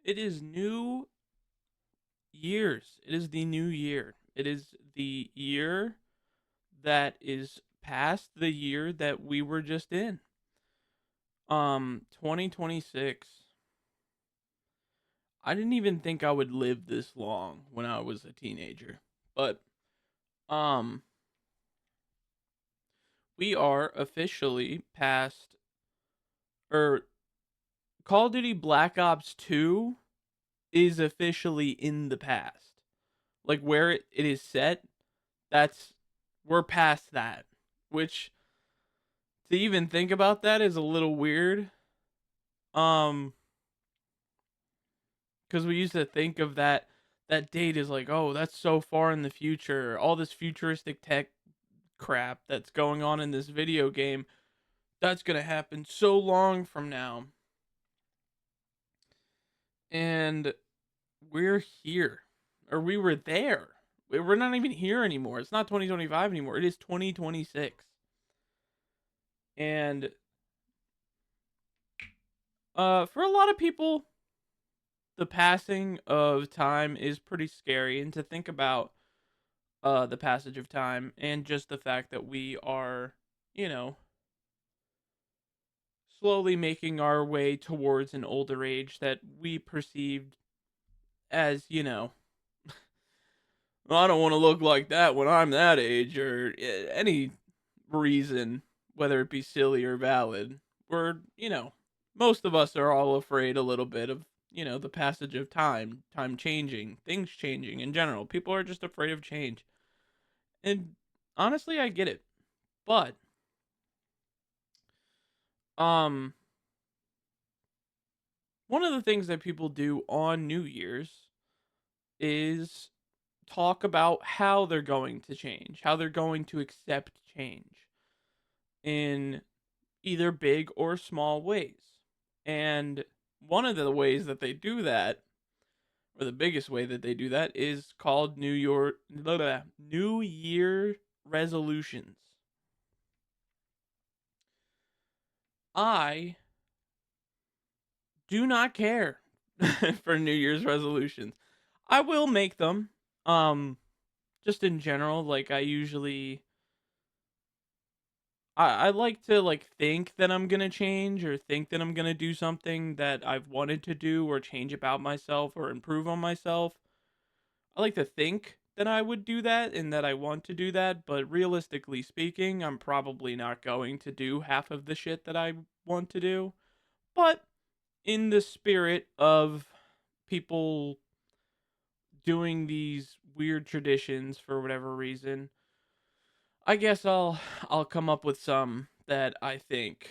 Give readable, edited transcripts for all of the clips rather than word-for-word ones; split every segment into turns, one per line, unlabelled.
It is New Year's. It is the new year. It is the year that is past the year that we were just in. 2026. I didn't even think I would live this long when I was a teenager. But um we are officially past or Call of Duty Black Ops 2 is officially in the past. Like where it is set, that's we're past that. Which to even think about that is a little weird. Um, because we used to think of that date as like, oh, that's so far in the future. All this futuristic tech crap that's going on in this video game, that's gonna happen so long from now. And we're here, or we were there. We're not even here anymore. It's not 2025 anymore. It is 2026. And for a lot of people, the passing of time is pretty scary, and to think about the passage of time and just the fact that we are, you know, slowly making our way towards an older age that we perceived as, well, I don't want to look like that when I'm that age, or any reason, whether it be silly or valid. We're, most of us are all afraid a little bit of, the passage of time changing, things changing in general. People are just afraid of change. And honestly, I get it. But um one of the things that people do on New Year's is talk about how they're going to change, how they're going to accept change in either big or small ways. And one of the ways that they do that, or the biggest way that they do that, is called New Year resolutions. I do not care for New Year's resolutions. I will make them. Just in general, like I like to like think that I'm gonna change or think that I'm gonna do something that I've wanted to do or change about myself or improve on myself. I like to think that I would do that and that I want to do that, but realistically speaking, I'm probably not going to do half of the shit that I want to do. But in the spirit of people doing these weird traditions for whatever reason, I guess I'll come up with some that I think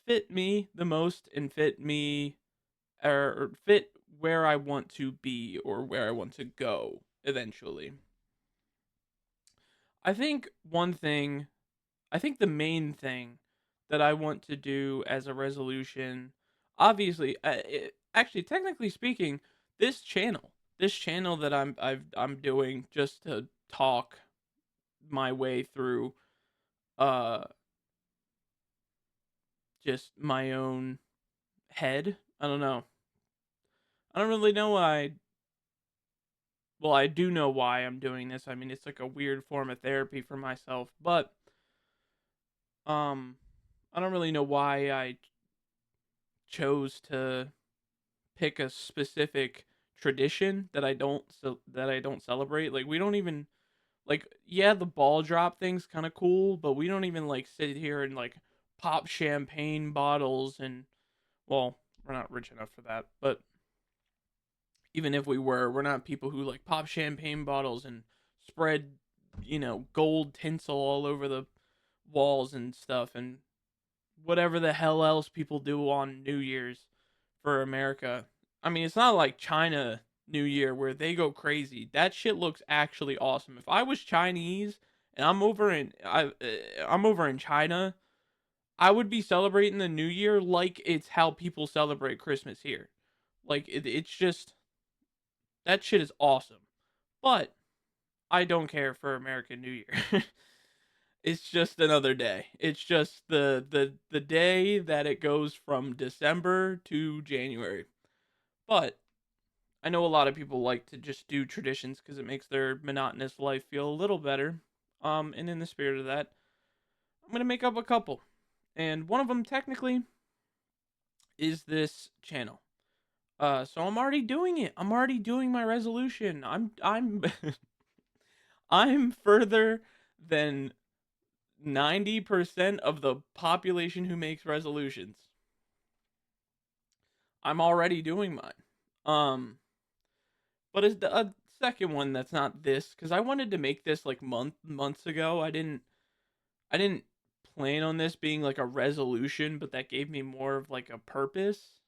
fit me the most and fit me or fit where I want to be or where I want to go eventually. I think I think the main thing that I want to do as a resolution, obviously, actually, technically speaking, this channel that I'm doing just to talk my way through, uh, just my own head. I don't know. I don't really know why. Well, I do know why I'm doing this. I mean, it's like a weird form of therapy for myself, but um, I don't really know why I chose to pick a specific tradition that I don't celebrate. Like we don't even like yeah, the ball drop thing's kind of cool, but we don't even like sit here and like pop champagne bottles and well, we're not rich enough for that, but even if we were, we're not people who like pop champagne bottles and spread, gold tinsel all over the walls and stuff and whatever the hell else people do on New Year's for America. I mean, it's not like China New Year where they go crazy. That shit looks actually awesome. If I was Chinese and I'm over in China, I would be celebrating the New Year like it's how people celebrate Christmas here. Like it's just that shit is awesome. But I don't care for American New Year. It's just another day. It's just the day that it goes from December to January. But I know a lot of people like to just do traditions because it makes their monotonous life feel a little better. And in the spirit of that, I'm gonna make up a couple, and one of them technically is this channel. So I'm already doing it. I'm already doing my resolution. I'm I'm further than 90% of the population who makes resolutions. I'm already doing mine. Um, but it's a second one that's not this because I wanted to make this like months ago. I didn't plan on this being like a resolution, but that gave me more of like a purpose.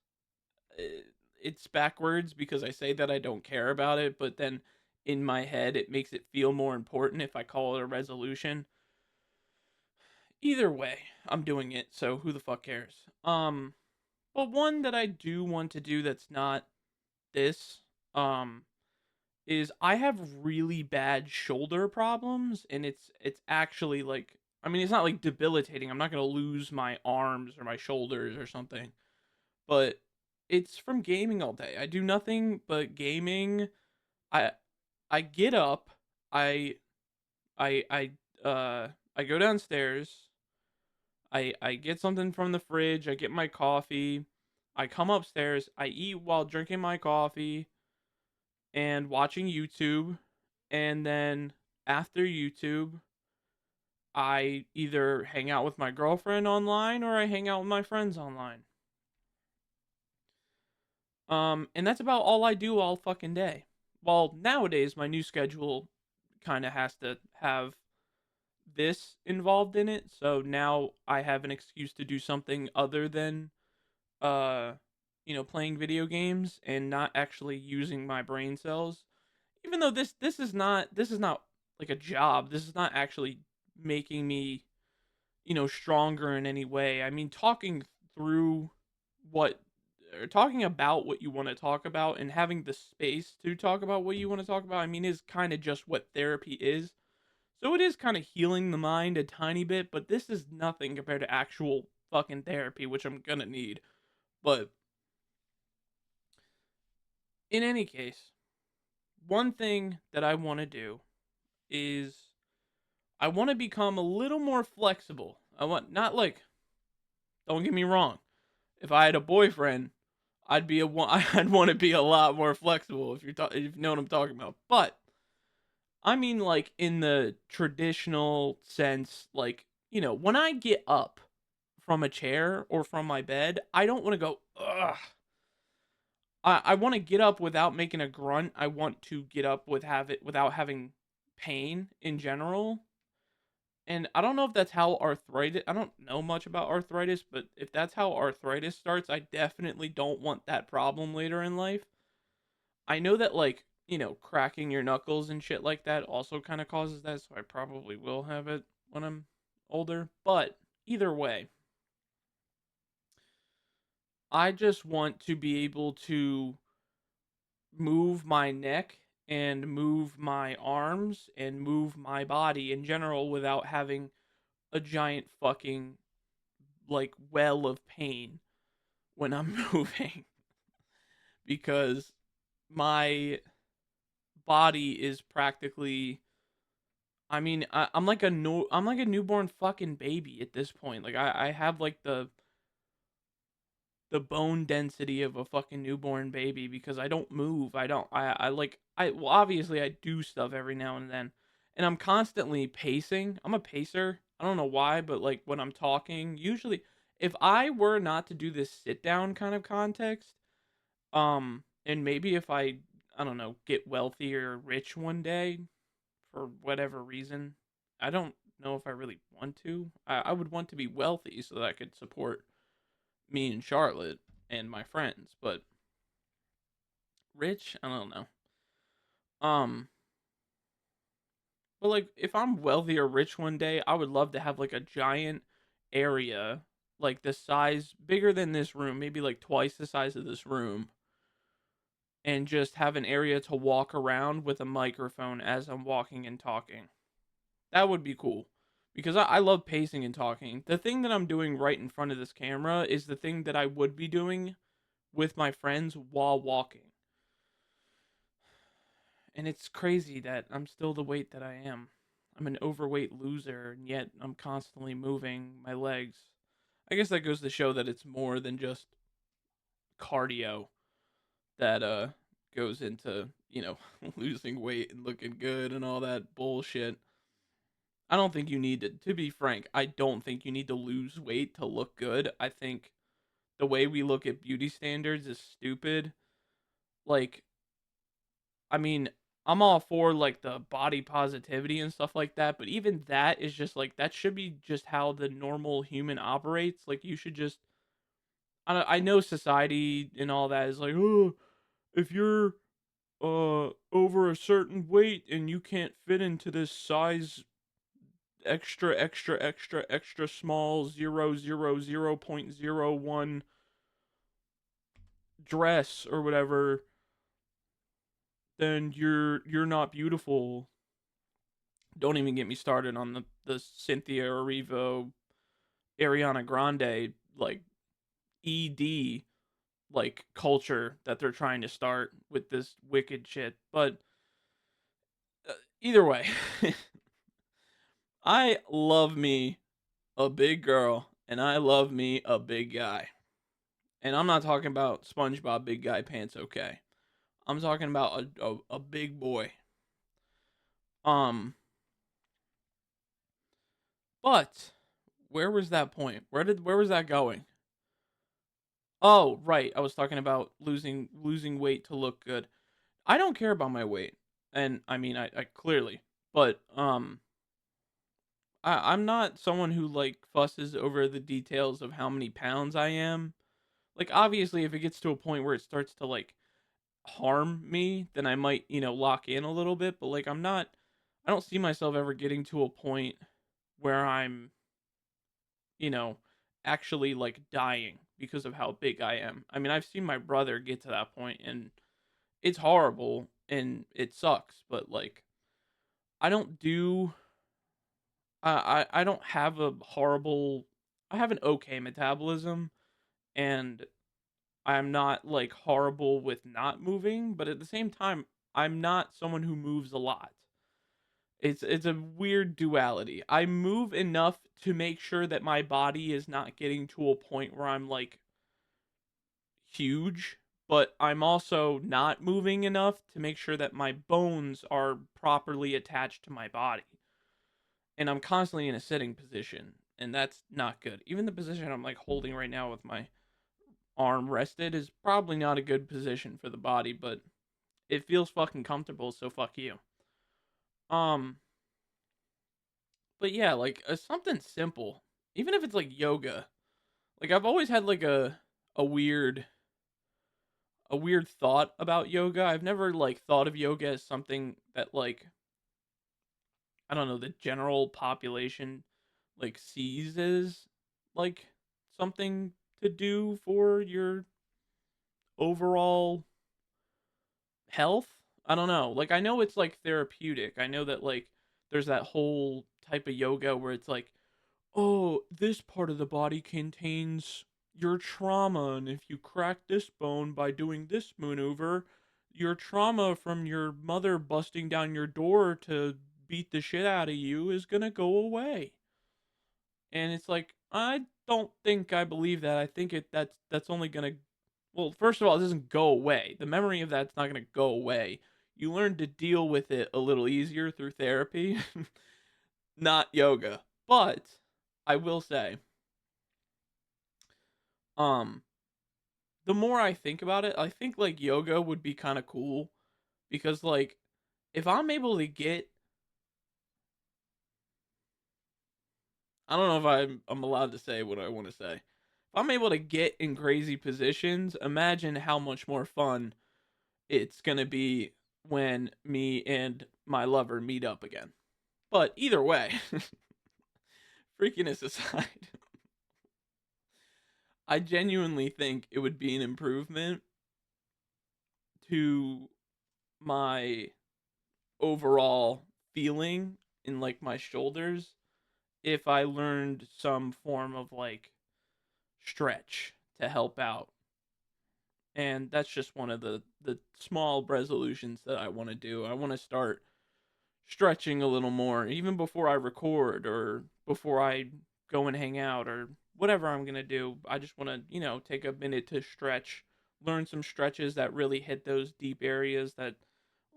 Uh, It's backwards because I say that I don't care about it, but then in my head it makes it feel more important if I call it a resolution. Either way, I'm doing it, so who the fuck cares? But one that I do want to do that's not this, um, is I have really bad shoulder problems, and it's actually like, I mean, it's not like debilitating. I'm not gonna lose my arms or my shoulders or something, but it's from gaming all day. I do nothing but gaming. I I get up, I I I I go downstairs, I get something from the fridge, I get my coffee, I come upstairs, I eat while drinking my coffee and watching YouTube, and then after YouTube, I either hang out with my girlfriend online or I hang out with my friends online. And that's about all I do all fucking day. Well, nowadays my new schedule kind of has to have this involved in it, so now I have an excuse to do something other than uh playing video games and not actually using my brain cells. Even though this is not like a job. This is not actually making me, stronger in any way. I mean, through what talking about what you want to talk about and having the space to talk about what you want to talk about, I mean, is kind of just what therapy is. So it is kind of healing the mind a tiny bit, but this is nothing compared to actual fucking therapy, which I'm gonna need. But in any case, one thing that I want to do is I want to become a little more flexible. I want not like, don't get me wrong. If I had a boyfriend, I'd want to be a lot more flexible if you know what I'm talking about. But I mean like in the traditional sense, like, when I get up from a chair or from my bed, I don't want to go ugh. I want to get up without making a grunt. I want to get up without having pain in general. And I don't know if that's how arthritis, I don't know much about arthritis, but if that's how arthritis starts, I definitely don't want that problem later in life. I know that, like, cracking your knuckles and shit like that also kind of causes that, so I probably will have it when I'm older. But either way, I just want to be able to move my neck and move my arms and move my body in general without having a giant fucking like well of pain when I'm moving because my body is practically, I mean, I'm like I'm like a newborn fucking baby at this point. Like I have like the bone density of a fucking newborn baby because I don't move. I like I well obviously I do stuff every now and then. And I'm constantly pacing. I'm a pacer. I don't know why, but like when I'm talking, usually if I were not to do this sit down kind of context, and maybe if I don't know, get wealthy or rich one day for whatever reason. I don't know if I really want to. I would want to be wealthy so that I could support me and Charlotte and my friends, but rich, I don't know. Um, but like if I'm wealthy or rich one day, I would love to have like a giant area like the size bigger than this room, maybe like twice the size of this room, and just have an area to walk around with a microphone as I'm walking and talking. That would be cool. Because I love pacing and talking. The thing that I'm doing right in front of this camera is the thing that I would be doing with my friends while walking. And it's crazy that I'm still the weight that I am. I'm an overweight loser, and yet I'm constantly moving my legs. I guess that goes to show that it's more than just cardio that goes into, losing weight and looking good and all that bullshit. I don't think you need to be frank, I don't think you need to lose weight to look good. I think the way we look at beauty standards is stupid. Like, I mean, I'm all for like the body positivity and stuff like that, but even that is just like that should be just how the normal human operates. Like you should just I know society and all that is like, "Oh, if you're over a certain weight and you can't fit into this size extra small 0.01 dress or whatever, then you're not beautiful." Don't even get me started on the Cynthia Erivo, Ariana Grande like ED like culture that they're trying to start with this wicked shit. But either way, I love me a big girl and I love me a big guy. And I'm not talking about SpongeBob big guy pants, okay? I'm talking about a big boy. Um, but where was that point? Where was that going? Oh, right. I was talking about losing weight to look good. I don't care about my weight. And I mean I clearly, but I'm not someone who like fusses over the details of how many pounds I am. Like obviously if it gets to a point where it starts to like harm me, then I might, lock in a little bit, but like I don't see myself ever getting to a point where I'm, you know, actually like dying because of how big I am. I mean, I've seen my brother get to that point and it's horrible and it sucks, but like I don't do I don't have a horrible I have an okay metabolism and I'm not like horrible with not moving, but at the same time I'm not someone who moves a lot. It's a weird duality. I move enough to make sure that my body is not getting to a point where I'm like huge, but I'm also not moving enough to make sure that my bones are properly attached to my body. And I'm constantly in a sitting position, and that's not good. Even the position I'm like holding right now with my arm rested is probably not a good position for the body, but it feels fucking comfortable, so fuck you. Um, but yeah, like something simple, even if it's like yoga. Like I've always had like a weird a weird thought about yoga. I've never like thought of yoga as something that like I don't know, the general population like sees as like something to do for your overall health. I don't know. Like I know it's like therapeutic. I know that like there's that whole type of yoga where it's like, "Oh, this part of the body contains your trauma and if you crack this bone by doing this maneuver, your trauma from your mother busting down your door to beat the shit out of you is going to go away." And it's like, I don't think I believe that. I think that's only going to well, first of all, it doesn't go away. The memory of that's not going to go away. You learn to deal with it a little easier through therapy, not yoga. But I will say, um, the more I think about it, I think like yoga would be kind of cool because like if I'm able to get I don't know if I'm allowed to say what I want to say. If I'm able to get in crazy positions, imagine how much more fun it's going to be when me and my lover meet up again. But either way, freakiness aside, I genuinely think it would be an improvement to my overall feeling in like my shoulders if I learned some form of like stretch to help out. And that's just one of the small resolutions that I want to do. I want to start stretching a little more, even before I record or before I go and hang out or whatever I'm gonna do. I just want to, take a minute to stretch, learn some stretches that really hit those deep areas that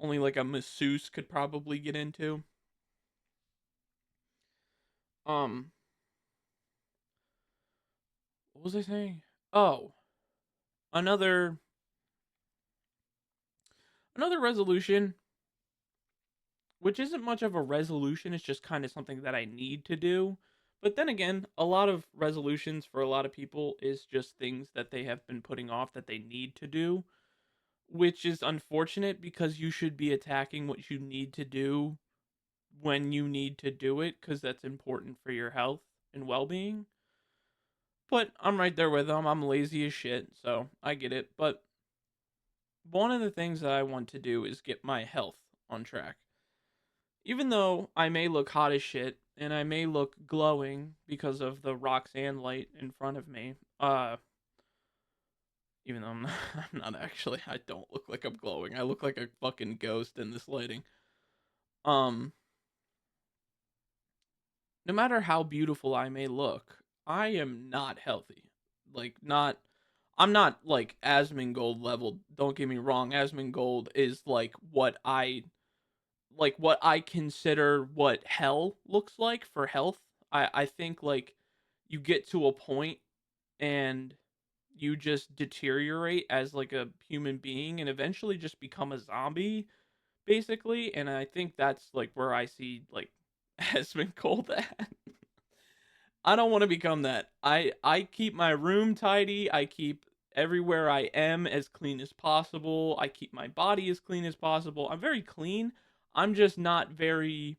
only like a masseuse could probably get into. Um, what was I saying? Oh, another another resolution, which isn't much of a resolution, it's just kind of something that I need to do. But then again, a lot of resolutions for a lot of people is just things that they have been putting off that they need to do, which is unfortunate because you should be attacking what you need to do when you need to do it because that's important for your health and well-being. But I'm right there with them. I'm lazy as shit, so I get it. But one of the things that I want to do is get my health on track. Even though I may look hot as shit and I may look glowing because of the Roxanne light in front of me, even though I'm not actually, I don't look like I'm glowing. I look like a fucking ghost in this lighting. Um, no matter how beautiful I may look, I am not healthy. Like, not, I'm not like Asmongold level. Don't get me wrong. Asmongold is like what I consider what hell looks like for health. I think like you get to a point and you just deteriorate as like a human being and eventually just become a zombie basically, and I think that's like where I see like Esmond Cold at. I don't want to become that. I keep my room tidy. I keep everywhere I am as clean as possible. I keep my body as clean as possible. I'm very clean. I'm just not very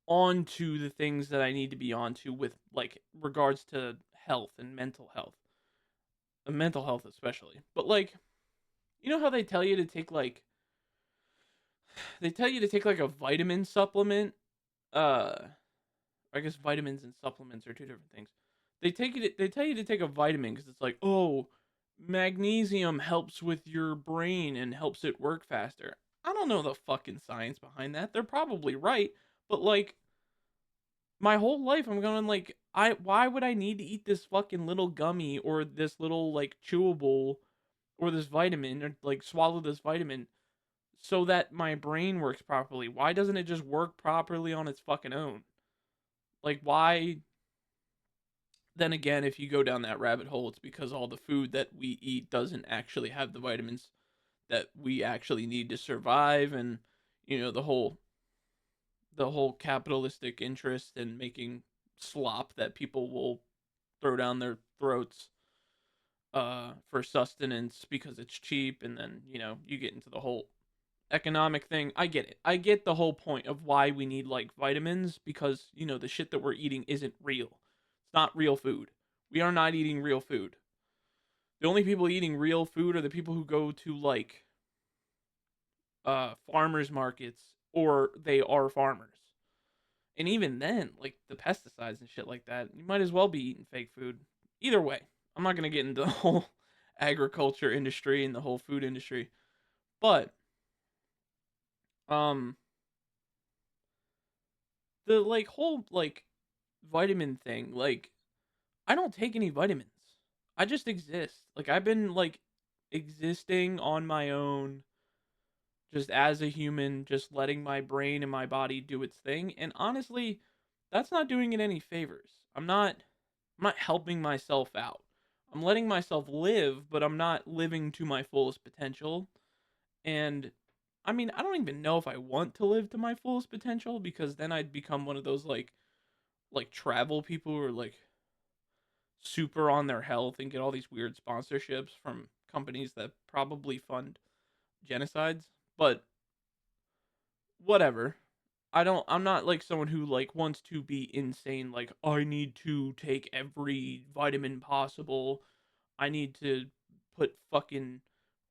onto the things that I need to be onto with like regards to health and mental health especially. But like, you know how they tell you to take like a vitamin supplement. I guess vitamins and supplements are two different things. They tell you to take a vitamin because it's like, oh, magnesium helps with your brain and helps it work faster. I don't know the fucking science behind that. They're probably right, but like my whole life I'm going like, I why would I need to eat this fucking little gummy or this little like chewable or this vitamin or like swallow this vitamin so that my brain works properly? Why doesn't it just work properly on its fucking own? Like why then again, if you go down that rabbit hole, it's because all the food that we eat doesn't actually have the vitamins that we actually need to survive, and the whole capitalistic interest in making slop that people will throw down their throats for sustenance because it's cheap, and then you get into the whole economic thing. I get it. I get the whole point of why we need like vitamins because the shit that we're eating isn't real. It's not real food. We are not eating real food. The only people eating real food are the people who go to like farmers markets or they are farmers. And even then, like the pesticides and shit like that, you might as well be eating fake food. Either way, I'm not going to get into the whole agriculture industry and the whole food industry. But um the like whole like vitamin thing, like I don't take any vitamins. I just exist. Like I've been like existing on my own just as a human, just letting my brain and my body do its thing. And honestly, that's not doing it any favors. I'm not helping myself out. I'm letting myself live, but I'm not living to my fullest potential. And I mean, I don't even know if I want to live to my fullest potential because then I'd become one of those like travel people who are like super on their health and get all these weird sponsorships from companies that probably fund genocides. But whatever. I'm not like someone who like wants to be insane like I need to take every vitamin possible. I need to put fucking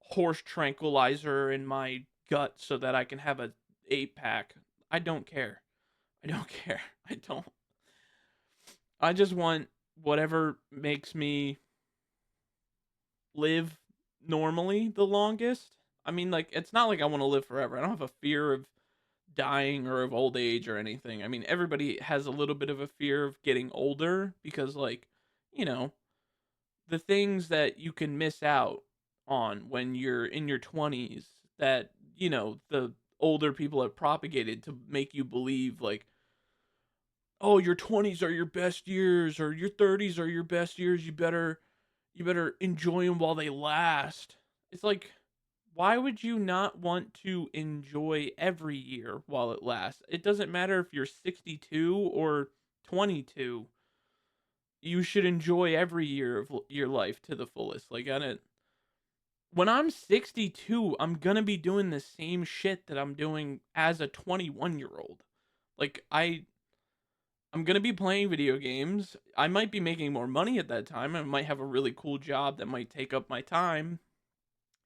horse tranquilizer in my gut so that I can have a 8 pack. I don't care. I don't care. I don't. I just want whatever makes me live normally the longest. I mean, like, it's not like I want to live forever. I don't have a fear of dying or of old age or anything. I mean, everybody has a little bit of a fear of getting older because, like, you know, the things that you can miss out on when you're in your 20s that, the older people have propagated to make you believe, like, oh, your 20s are your best years or your 30s are your best years. You better enjoy them while they last. It's like, why would you not want to enjoy every year while it lasts? It doesn't matter if you're 62 or 22. You should enjoy every year of your life to the fullest. Like, I don't, when I'm 62, I'm gonna be doing the same shit that I'm doing as a 21-year-old. Like, I'm gonna be playing video games. I might be making more money at that time. I might have a really cool job that might take up my time.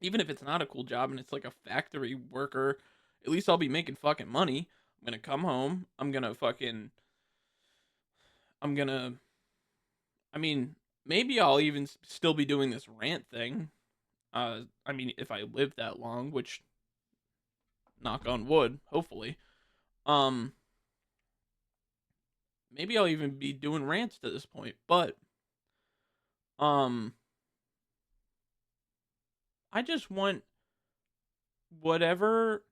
Even if it's not a cool job and it's like a factory worker, at least I'll be making fucking money. I'm gonna come home. I'm gonna, I mean, maybe I'll even still be doing this rant thing. I mean, if I live that long, which, knock on wood, hopefully. Um, Maybe I'll even be doing rants to this point, but, um, I just want whatever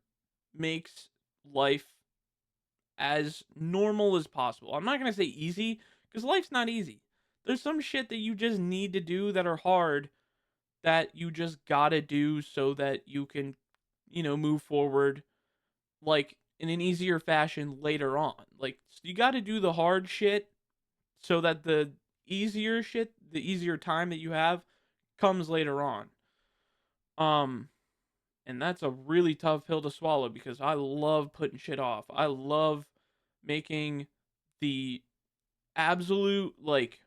makes life as normal as possible. I'm not going to say easy because life's not easy. There's some shit that you just need to do that are hard that you just got to do so that you can, move forward like in an easier fashion later on. Like, you got to do the hard shit so that the easier shit, the easier time that you have comes later on. Um and that's a really tough pill to swallow because I love putting shit off. I love making the absolute, like,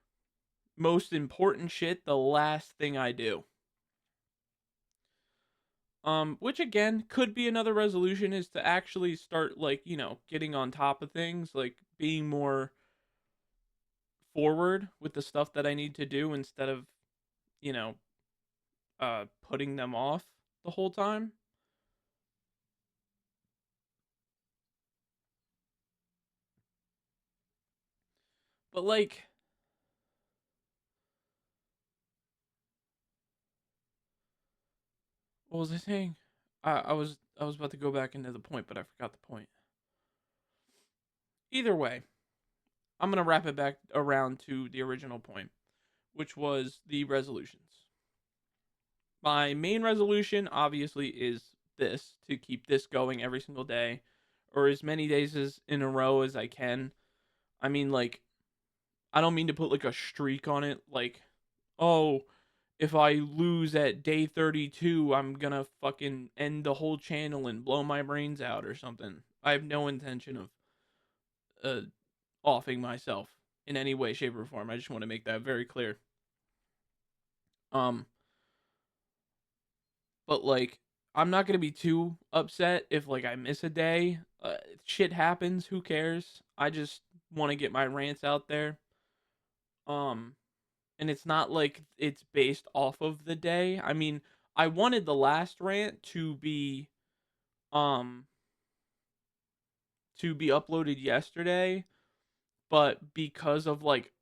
most important shit the last thing I do. Which again could be another resolution is to actually start, like, getting on top of things, like being more forward with the stuff that I need to do instead of, you know, putting them off the whole time. But like, what was I saying? I was about to go back into the point, but I forgot the point. Either way, I'm gonna wrap it back around to the original point, which was the resolutions. My main resolution obviously is this, to keep this going every single day or as many days as in a row as I can. I mean, like, I don't mean to put like a streak on it, like, oh, if I lose at day 32, I'm gonna fucking end the whole channel and blow my brains out or something. I have no intention of uh offing myself in any way, shape, or form. I just want to make that very clear. Um, but like, I'm not gonna be too upset if like I miss a day. Shit happens. Who cares? I just want to get my rants out there. Um, and it's not like it's based off of the day. I mean, I wanted the last rant um to be uploaded yesterday, but because of like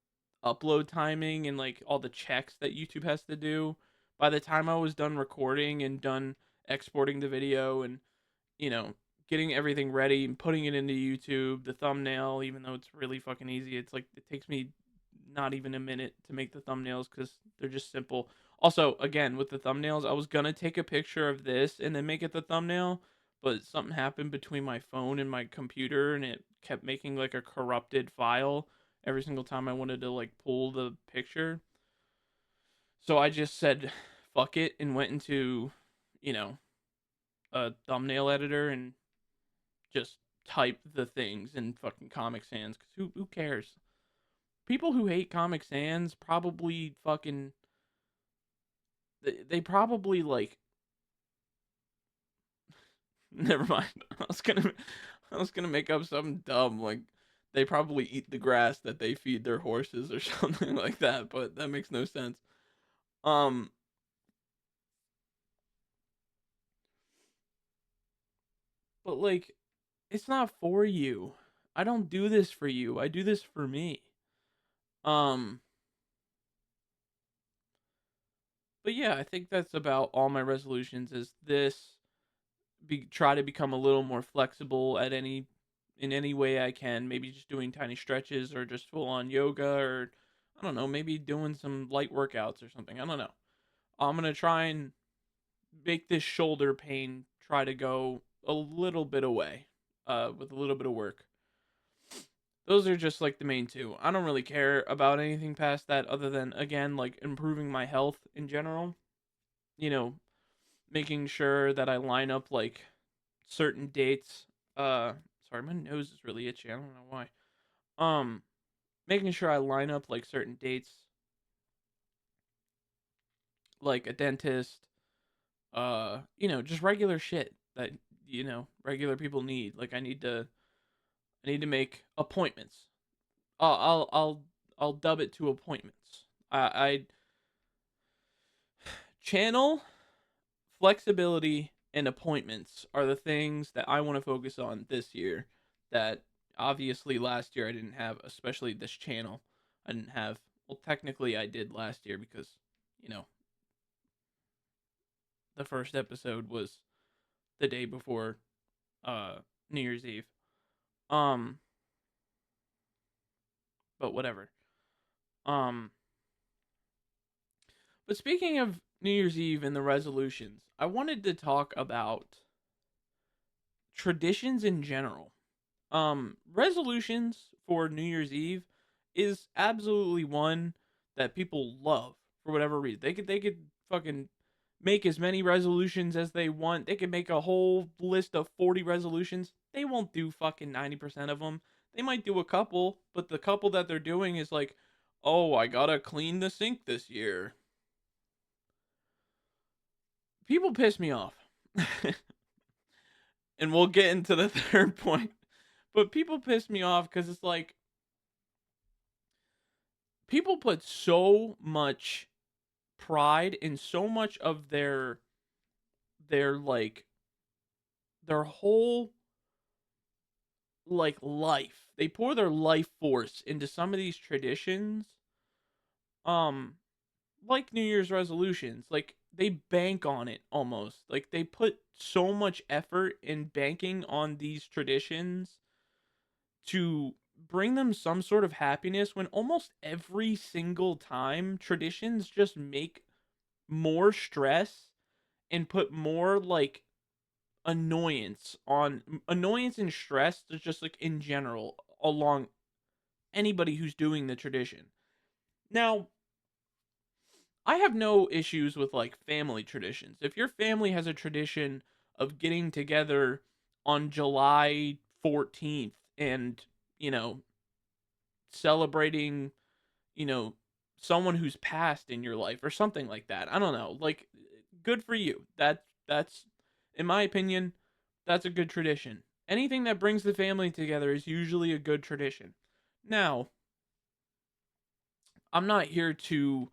upload timing and like all the checks that YouTube has to do, by the time I was done recording and done exporting the video and, you know, getting everything ready and putting it into YouTube, the thumbnail, even though it's really fucking easy, it's like it takes me not even a minute to make the thumbnails because they're just simple. Also, again, with the thumbnails, I was gonna take a picture of this and then make it the thumbnail, but something happened between my phone and my computer and it kept making like a corrupted file every single time I wanted to like pull the picture. So I just said fuck it and went into, you know, a thumbnail editor and just type the things in fucking Comic Sans cuz who cares? People who hate Comic Sans probably fucking they probably like never mind. I was gonna make up something dumb like they probably eat the grass that they feed their horses or something like that, but that makes no sense. Um But like, it's not for you. I don't do this for you. I do this for me. Um, but yeah, I think that's about all my resolutions is this try to become a little more flexible at any in any way I can. Maybe just doing tiny stretches or just full on yoga or I don't know, maybe doing some light workouts or something. I don't know. I'm going to try and make this shoulder pain try to go a little bit away with a little bit of work. Those are just like the main two. I don't really care about anything past that other than again like improving my health in general. You know, making sure that I line up like certain dates. Sorry, my nose is really itchy. I don't know why. Um Making sure I line up like certain dates like a dentist, just regular shit that regular people need. Like I need to make appointments. I'll dub it to appointments. I channel flexibility and appointments are the things that I want to focus on this year that obviously last year I didn't have, especially this channel. I didn't have, well, technically I did last year because, you know, the first episode was the day before uh New Year's Eve. Um but whatever. Um but speaking of New Year's Eve and the resolutions, I wanted to talk about traditions in general. Resolutions for New Year's Eve is absolutely one that people love for whatever reason. They could fucking make as many resolutions as they want. They could make a whole list of 40 resolutions. They won't do fucking 90% of them. They might do a couple, but the couple that they're doing is like, "Oh, I got to clean the sink this year." People piss me off. And we'll get into the third point. But people piss me off cuz it's like people put so much pride in so much of their like their whole like life. They pour their life force into some of these traditions. Um like New Year's resolutions. Like they bank on it almost. Like they put so much effort in banking on these traditions to bring them some sort of happiness when almost every single time traditions just make more stress and put more like annoyance and stress just like in general along anybody who's doing the tradition. Now, I have no issues with like family traditions. If your family has a tradition of getting together on July 14th and, you know, celebrating, you know, someone who's passed in your life or something like that. I don't know. Like good for you. That's in my opinion, that's a good tradition. Anything that brings the family together is usually a good tradition. Now, I'm not here to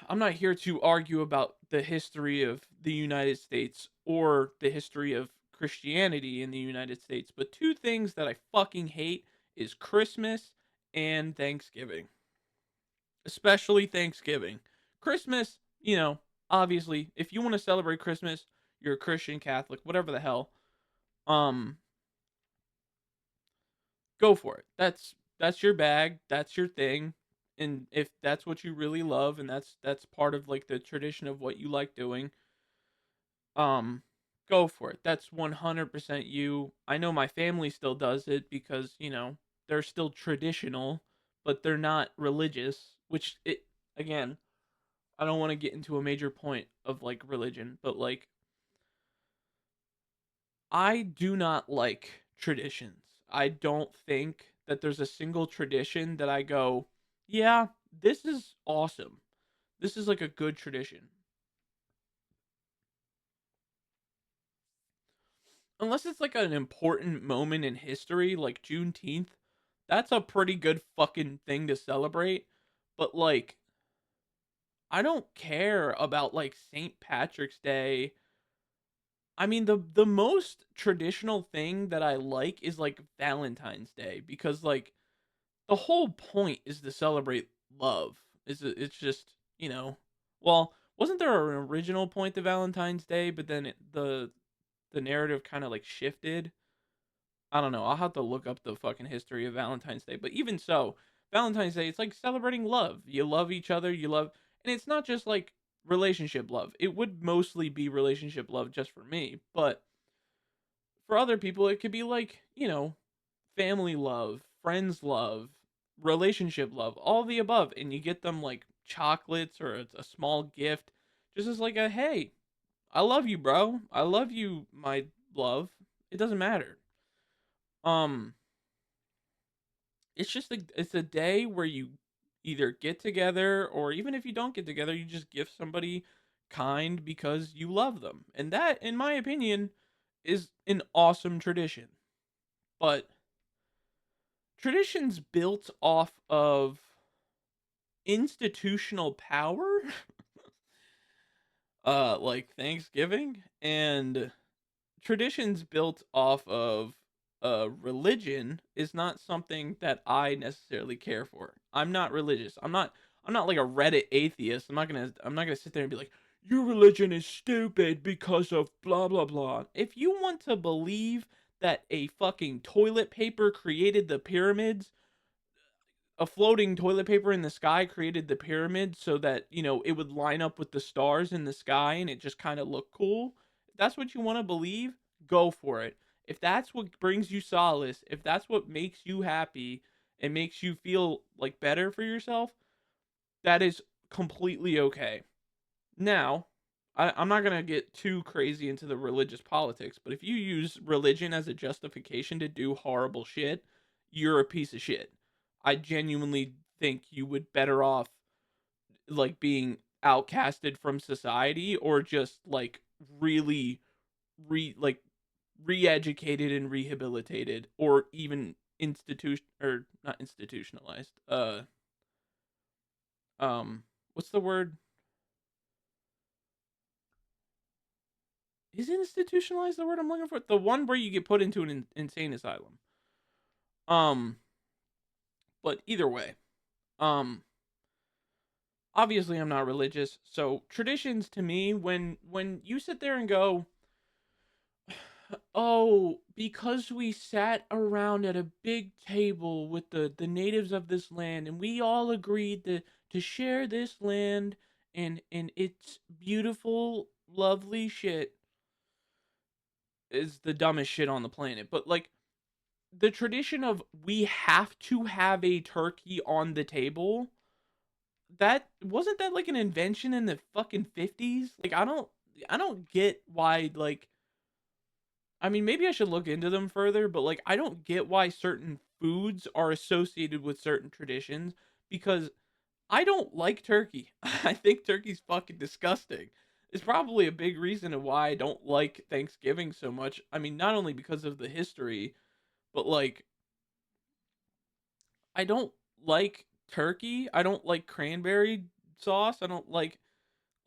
I'm not here to argue about the history of the United States or the history of Christianity in the United States, but two things that I fucking hate is Christmas and Thanksgiving. Especially Thanksgiving. Christmas, obviously, if you want to celebrate Christmas, you're a Christian, Catholic, whatever the hell, um, go for it. That's your bag, that's your thing. And if that's what you really love and that's part of like the tradition of what you like doing, um, go for it. That's 100% you. I know my family still does it because, they're still traditional, but they're not religious, which it again, I don't want to get into a major point of like religion, but like I do not like traditions. I don't think that there's a single tradition that I go, yeah, this is awesome. This is like a good tradition. Unless it's like an important moment in history, like Juneteenth, that's a pretty good fucking thing to celebrate. But like, I don't care about like St. Patrick's Day I mean, the most traditional thing that I like is like Valentine's Day because like the whole point is to celebrate love. It's just, well, wasn't there an original point to Valentine's Day, but then the narrative kind of like shifted? I don't know. I'll have to look up the fucking history of Valentine's Day. But even so, Valentine's Day, it's like celebrating love. You love each other, and it's not just like relationship love. It would mostly be relationship love just for me, but for other people, it could be like, family love, friends love, relationship love, all the above. And you get them like chocolates or a small gift, just as like a hey, I love you, bro. I love you, my love. It doesn't matter. Um, it's a day where you either get together or even if you don't get together, you just give somebody kind because you love them. And that, in my opinion, is an awesome tradition. But traditions built off of institutional power, like Thanksgiving, and traditions built off of religion is not something that I necessarily care for. I'm not religious. I'm not like a Reddit atheist. I'm not gonna sit there and be like, your religion is stupid because of blah blah blah. If you want to believe that a fucking toilet paper created the pyramids, a floating toilet paper in the sky created the pyramid so that, it would line up with the stars in the sky and it just kind of looked cool. If that's what you want to believe, go for it. If that's what brings you solace, if that's what makes you happy and makes you feel like better for yourself, that is completely okay. Now, I'm not going to get too crazy into the religious politics, but if you use religion as a justification to do horrible shit, you're a piece of shit. I genuinely think you would better off like being outcasted from society or just like really like re-educated and rehabilitated or even institution or not institutionalized. What's the word? Is institutionalized the word I'm looking for? The one where you get put into an insane asylum. Um, but either way, um, obviously I'm not religious, so traditions to me, when you sit there and go, oh, because we sat around at a big table with the natives of this land, and we all agreed to share this land, and it's beautiful, lovely shit, is the dumbest shit on the planet. But like the tradition of we have to have a turkey on the table, that wasn't that like an invention in the fucking 50s? Like I don't get why, like, I mean, maybe I should look into them further, but like I don't get why certain foods are associated with certain traditions because I don't like turkey. I think turkey's fucking disgusting. It's probably a big reason of why I don't like Thanksgiving so much. I mean, not only because of the history, but like I don't like turkey. I don't like cranberry sauce. I don't like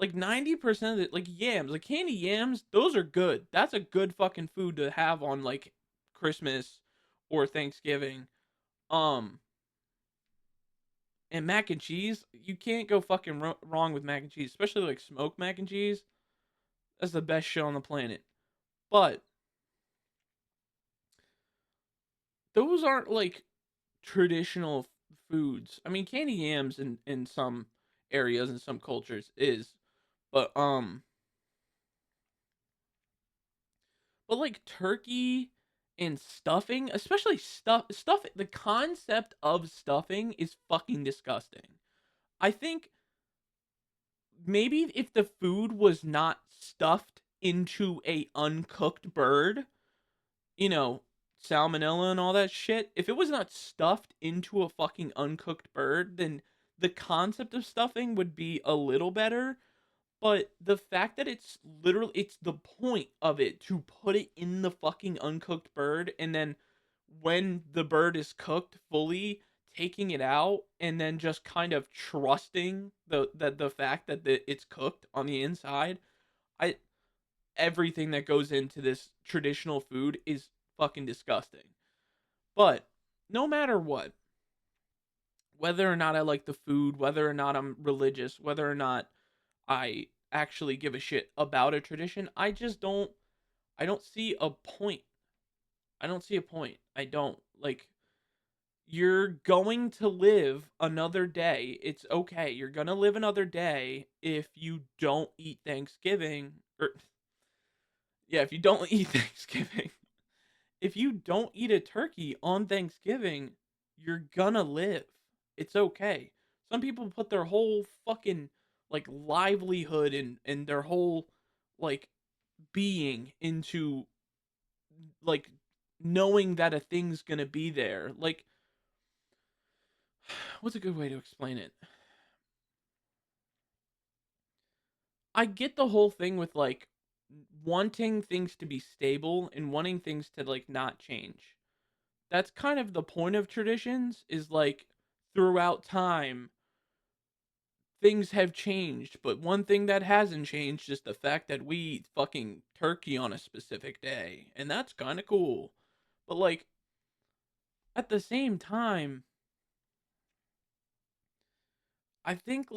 90% of it, like yams, like candy yams, those are good. That's a good fucking food to have on like Christmas or Thanksgiving. Um and mac and cheese, you can't go fucking wrong with mac and cheese, especially like smoked mac and cheese. That's the best shit on the planet. But those aren't like traditional foods. I mean, candy yams in some areas and some cultures is, but like turkey and stuffing, especially stuff, the concept of stuffing is fucking disgusting. I think maybe if the food was not stuffed into a uncooked bird, you know, salmonella and all that shit, if it was not stuffed into a fucking uncooked bird, then the concept of stuffing would be a little better. But the fact that it's the point of it to put it in the fucking uncooked bird and then when the bird is cooked fully, taking it out and then just kind of trusting the fact that it's cooked on the inside. I everything that goes into this traditional food is fucking disgusting. But no matter what, whether or not I like the food, whether or not I'm religious, whether or not I actually give a shit about a tradition, I don't see a point. I don't see a point. I don't. Like, you're going to live another day. It's okay. You're going to live another day if you don't eat Thanksgiving or yeah, if you don't eat Thanksgiving. If you don't eat a turkey on Thanksgiving, you're gonna live. It's okay. Some people put their whole fucking like livelihood and their whole like being into like knowing that a thing's gonna be there. Like, what's a good way to explain it? I get the whole thing with like wanting things to be stable and wanting things to like not change. That's kind of the point of traditions is like throughout time things have changed, but one thing that hasn't changed is the fact that we eat fucking turkey on a specific day, and that's kind of cool. But like at the same time, I think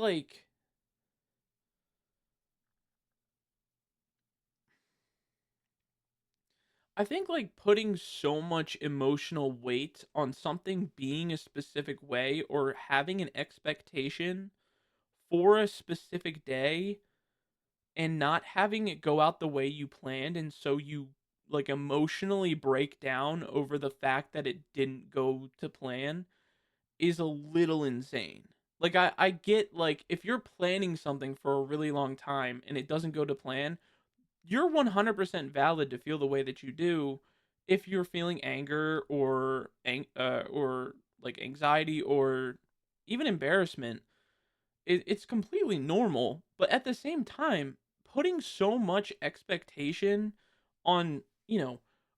like putting so much emotional weight on something being a specific way or having an expectation for a specific day and not having it go out the way you planned, and so you like emotionally break down over the fact that it didn't go to plan is a little insane. Like I get like if you're planning something for a really long time and it doesn't go to plan, you're 100% valid to feel the way that you do if you're feeling anger or like anxiety or even embarrassment. It's completely normal, but at the same time, putting so much expectation on,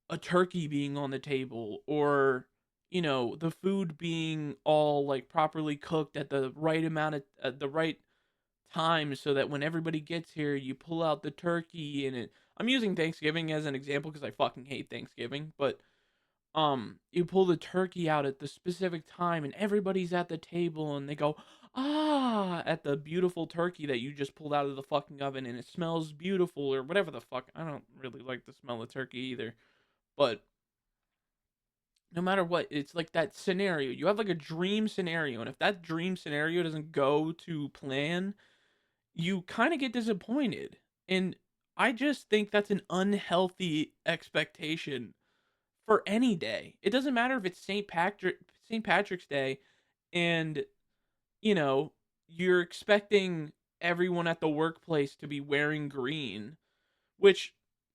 a turkey being on the table or, the food being all like properly cooked at the right amount of at the right time so that when everybody gets here, you pull out the turkey and it I'm using Thanksgiving as an example because I fucking hate Thanksgiving, but you pull the turkey out at the specific time and everybody's at the table and they go ah at the beautiful turkey that you just pulled out of the fucking oven and it smells beautiful or whatever the fuck. I don't really like the smell of turkey either, but no matter what, it's like that scenario, you have like a dream scenario, and if that dream scenario doesn't go to plan, you kind of get disappointed. And I just think that's an unhealthy expectation for any day. It doesn't matter if it's St. Patrick's Day and, you know, you're expecting everyone at the workplace to be wearing green, which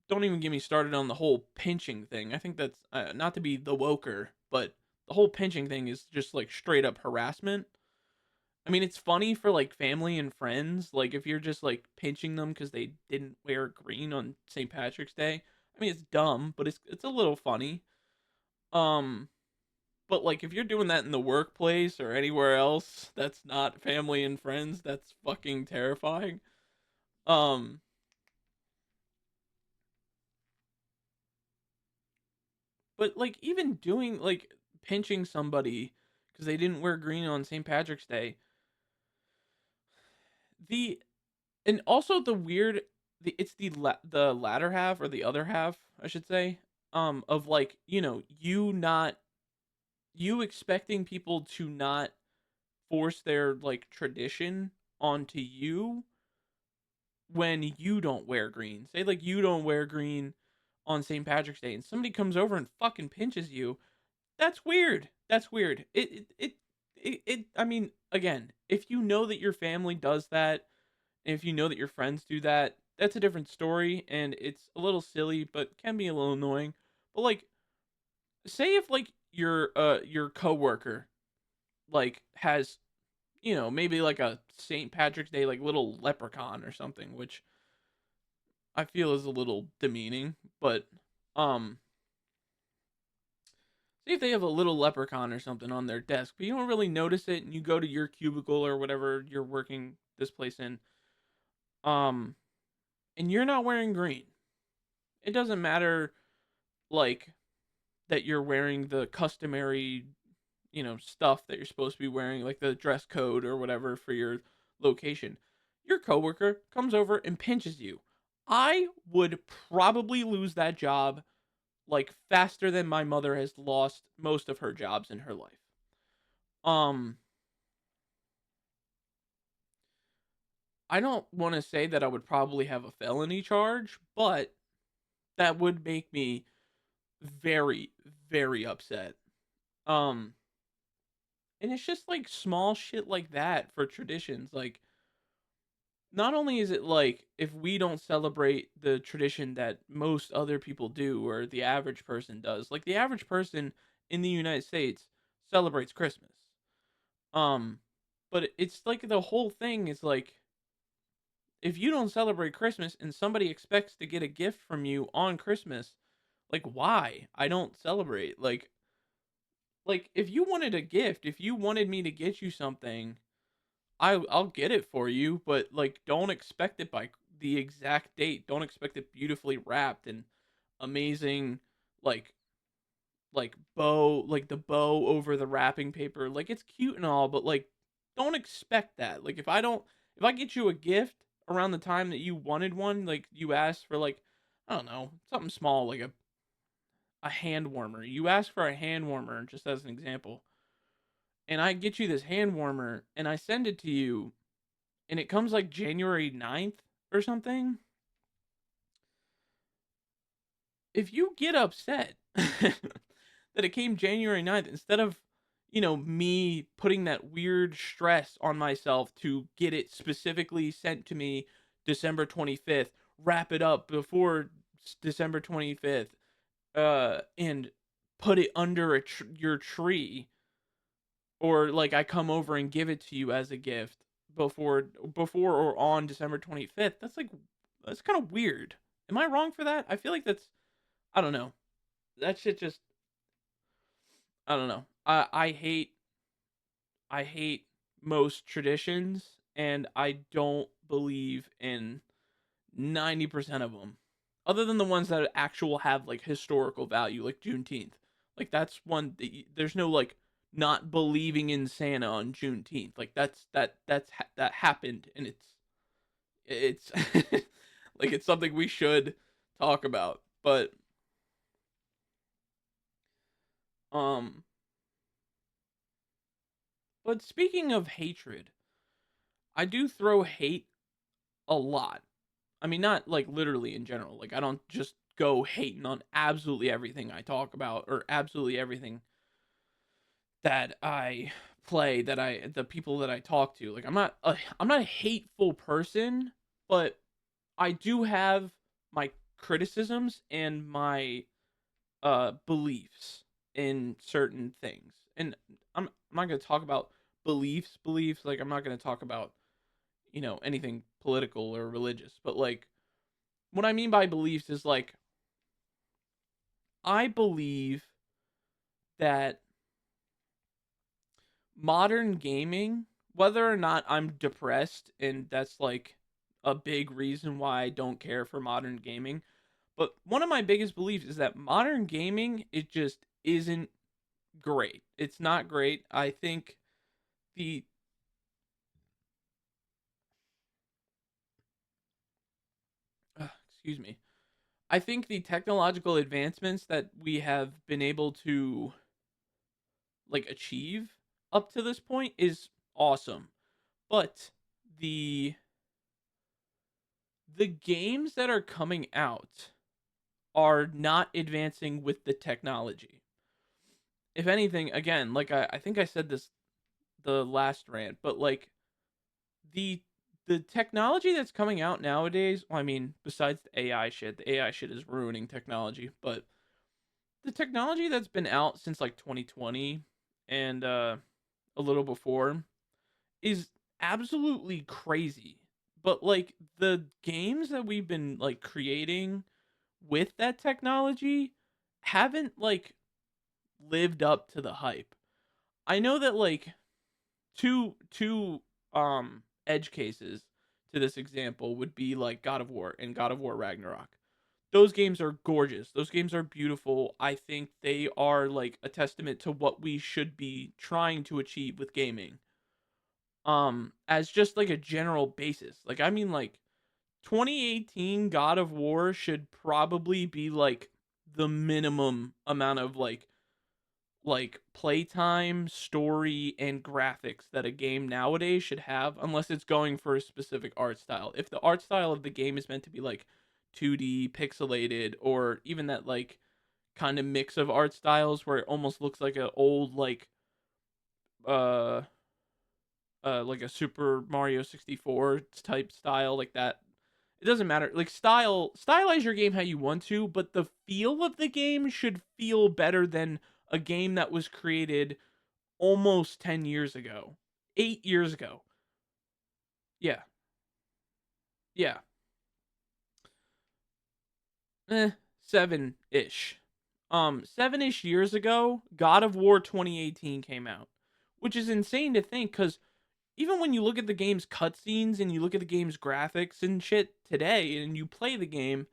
don't even get me started on the whole pinching thing. I think that's not to be the woker, but the whole pinching thing is just like straight up harassment. I mean, it's funny for like family and friends, like if you're just like pinching them because they didn't wear green on St. Patrick's Day. I mean, it's dumb, but it's a little funny. Um, but like if you're doing that in the workplace or anywhere else that's not family and friends, that's fucking terrifying. Um, but like even doing like pinching somebody because they didn't wear green on St. Patrick's Day, the and also the weird it's the latter half or the other half I should say of like you not you expecting people to not force their like tradition onto you when you don't wear green. Say like you don't wear green on St. Patrick's Day and somebody comes over and fucking pinches you. That's weird. That's weird. I mean, again, if you know that your family does that, and if you know that your friends do that, that's a different story and it's a little silly but can be a little annoying. But like say if like your coworker like has maybe like a St. Patrick's Day like little leprechaun or something, which I feel is a little demeaning, but um see if they have a little leprechaun or something on their desk, but you don't really notice it and you go to your cubicle or whatever you're working this place in, um and you're not wearing green. It doesn't matter like that you're wearing the customary, stuff that you're supposed to be wearing, like the dress code or whatever for your location. Your coworker comes over and pinches you. I would probably lose that job like faster than my mother has lost most of her jobs in her life. Um I don't want to say that I would probably have a felony charge, but that would make me very very upset. Um and it's just like small shit like that for traditions. Like, not only is it like if we don't celebrate the tradition that most other people do or the average person does, like the average person in the United States celebrates Christmas. Um but it's like the whole thing is like if you don't celebrate Christmas and somebody expects to get a gift from you on Christmas, like why? I don't celebrate. Like if you wanted a gift, if you wanted me to get you something, I'll get it for you, but like don't expect it by the exact date. Don't expect it beautifully wrapped and amazing like bow, like the bow over the wrapping paper. Like it's cute and all, but like don't expect that. Like if I get you a gift around the time that you wanted one, like you asked for like I don't know, something small like a hand warmer. You asked for a hand warmer just as an example. And I get you this hand warmer and I send it to you and it comes like January 9th or something, if you get upset that it came January 9th instead of, me putting that weird stress on myself to get it specifically sent to me December 25th, wrap it up before December 25th, and put it under your tree, or like I come over and give it to you as a gift before or on December 25th. That's kind of weird. Am I wrong for that? I feel like that's I don't know. That shit just I don't know. I hate most traditions and I don't believe in 90% of them. Other than the ones that actual have like historical value like Juneteenth. Like that's one that there's no like not believing in Santa on Juneteenth. Like that happened and it's like it's something we should talk about. Um but speaking of hatred, I do throw hate a lot. I mean, not like literally in general. Like I don't just go hating on absolutely everything I talk about or absolutely everything that I play, that I the people that I talk to. Like I'm not a hateful person, but I do have my criticisms and my beliefs in certain things. And I'm not going to talk about beliefs, like I'm not going to talk about, anything political or religious, but like what I mean by beliefs is like I believe that modern gaming, whether or not I'm depressed, and that's like a big reason why I don't care for modern gaming, but one of my biggest beliefs is that modern gaming, it just isn't great. It's not great. I think the excuse me. I think the technological advancements that we have been able to like achieve up to this point is awesome. But the the games that are coming out are not advancing with the technology. If anything, again, like I think I said this the last rant, but like the the technology that's coming out nowadays, well, I mean, besides the AI shit is ruining technology, but the technology that's been out since like 2020 and a little before is absolutely crazy. But like the games that we've been like creating with that technology haven't like lived up to the hype. I know that like two edge cases to this example would be like God of War and God of War Ragnarok. those games are gorgeous. Those games are beautiful. I think they are like a testament to what we should be trying to achieve with gaming. As just like a general basis. Like I mean like 2018 God of War should probably be like the minimum amount of like playtime, story, and graphics that a game nowadays should have, unless it's going for a specific art style. If the art style of the game is meant to be like 2D pixelated, or even that like kind of mix of art styles where it almost looks like an old uh like a Super Mario 64 type style like that. It doesn't matter. Like stylize your game how you want to, but the feel of the game should feel better than a game that was created almost 10 years ago. 8 years ago. Yeah. Yeah. 7-ish. 7-ish years ago, God of War 2018 came out, which is insane to think cuz even when you look at the game's cutscenes and you look at the game's graphics and shit today and you play the game,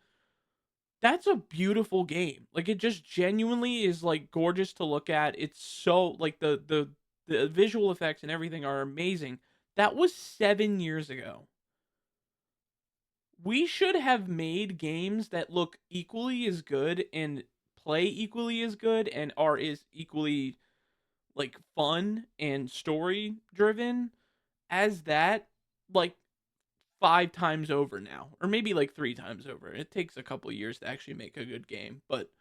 that's a beautiful game. Like it just genuinely is like gorgeous to look at. It's so like the visual effects and everything are amazing. That was 7 years ago. We should have made games that look equally as good and play equally as good and are is equally like fun and story driven as that like 5 times over now, or maybe like 3 times over. It takes a couple years to actually make a good game, but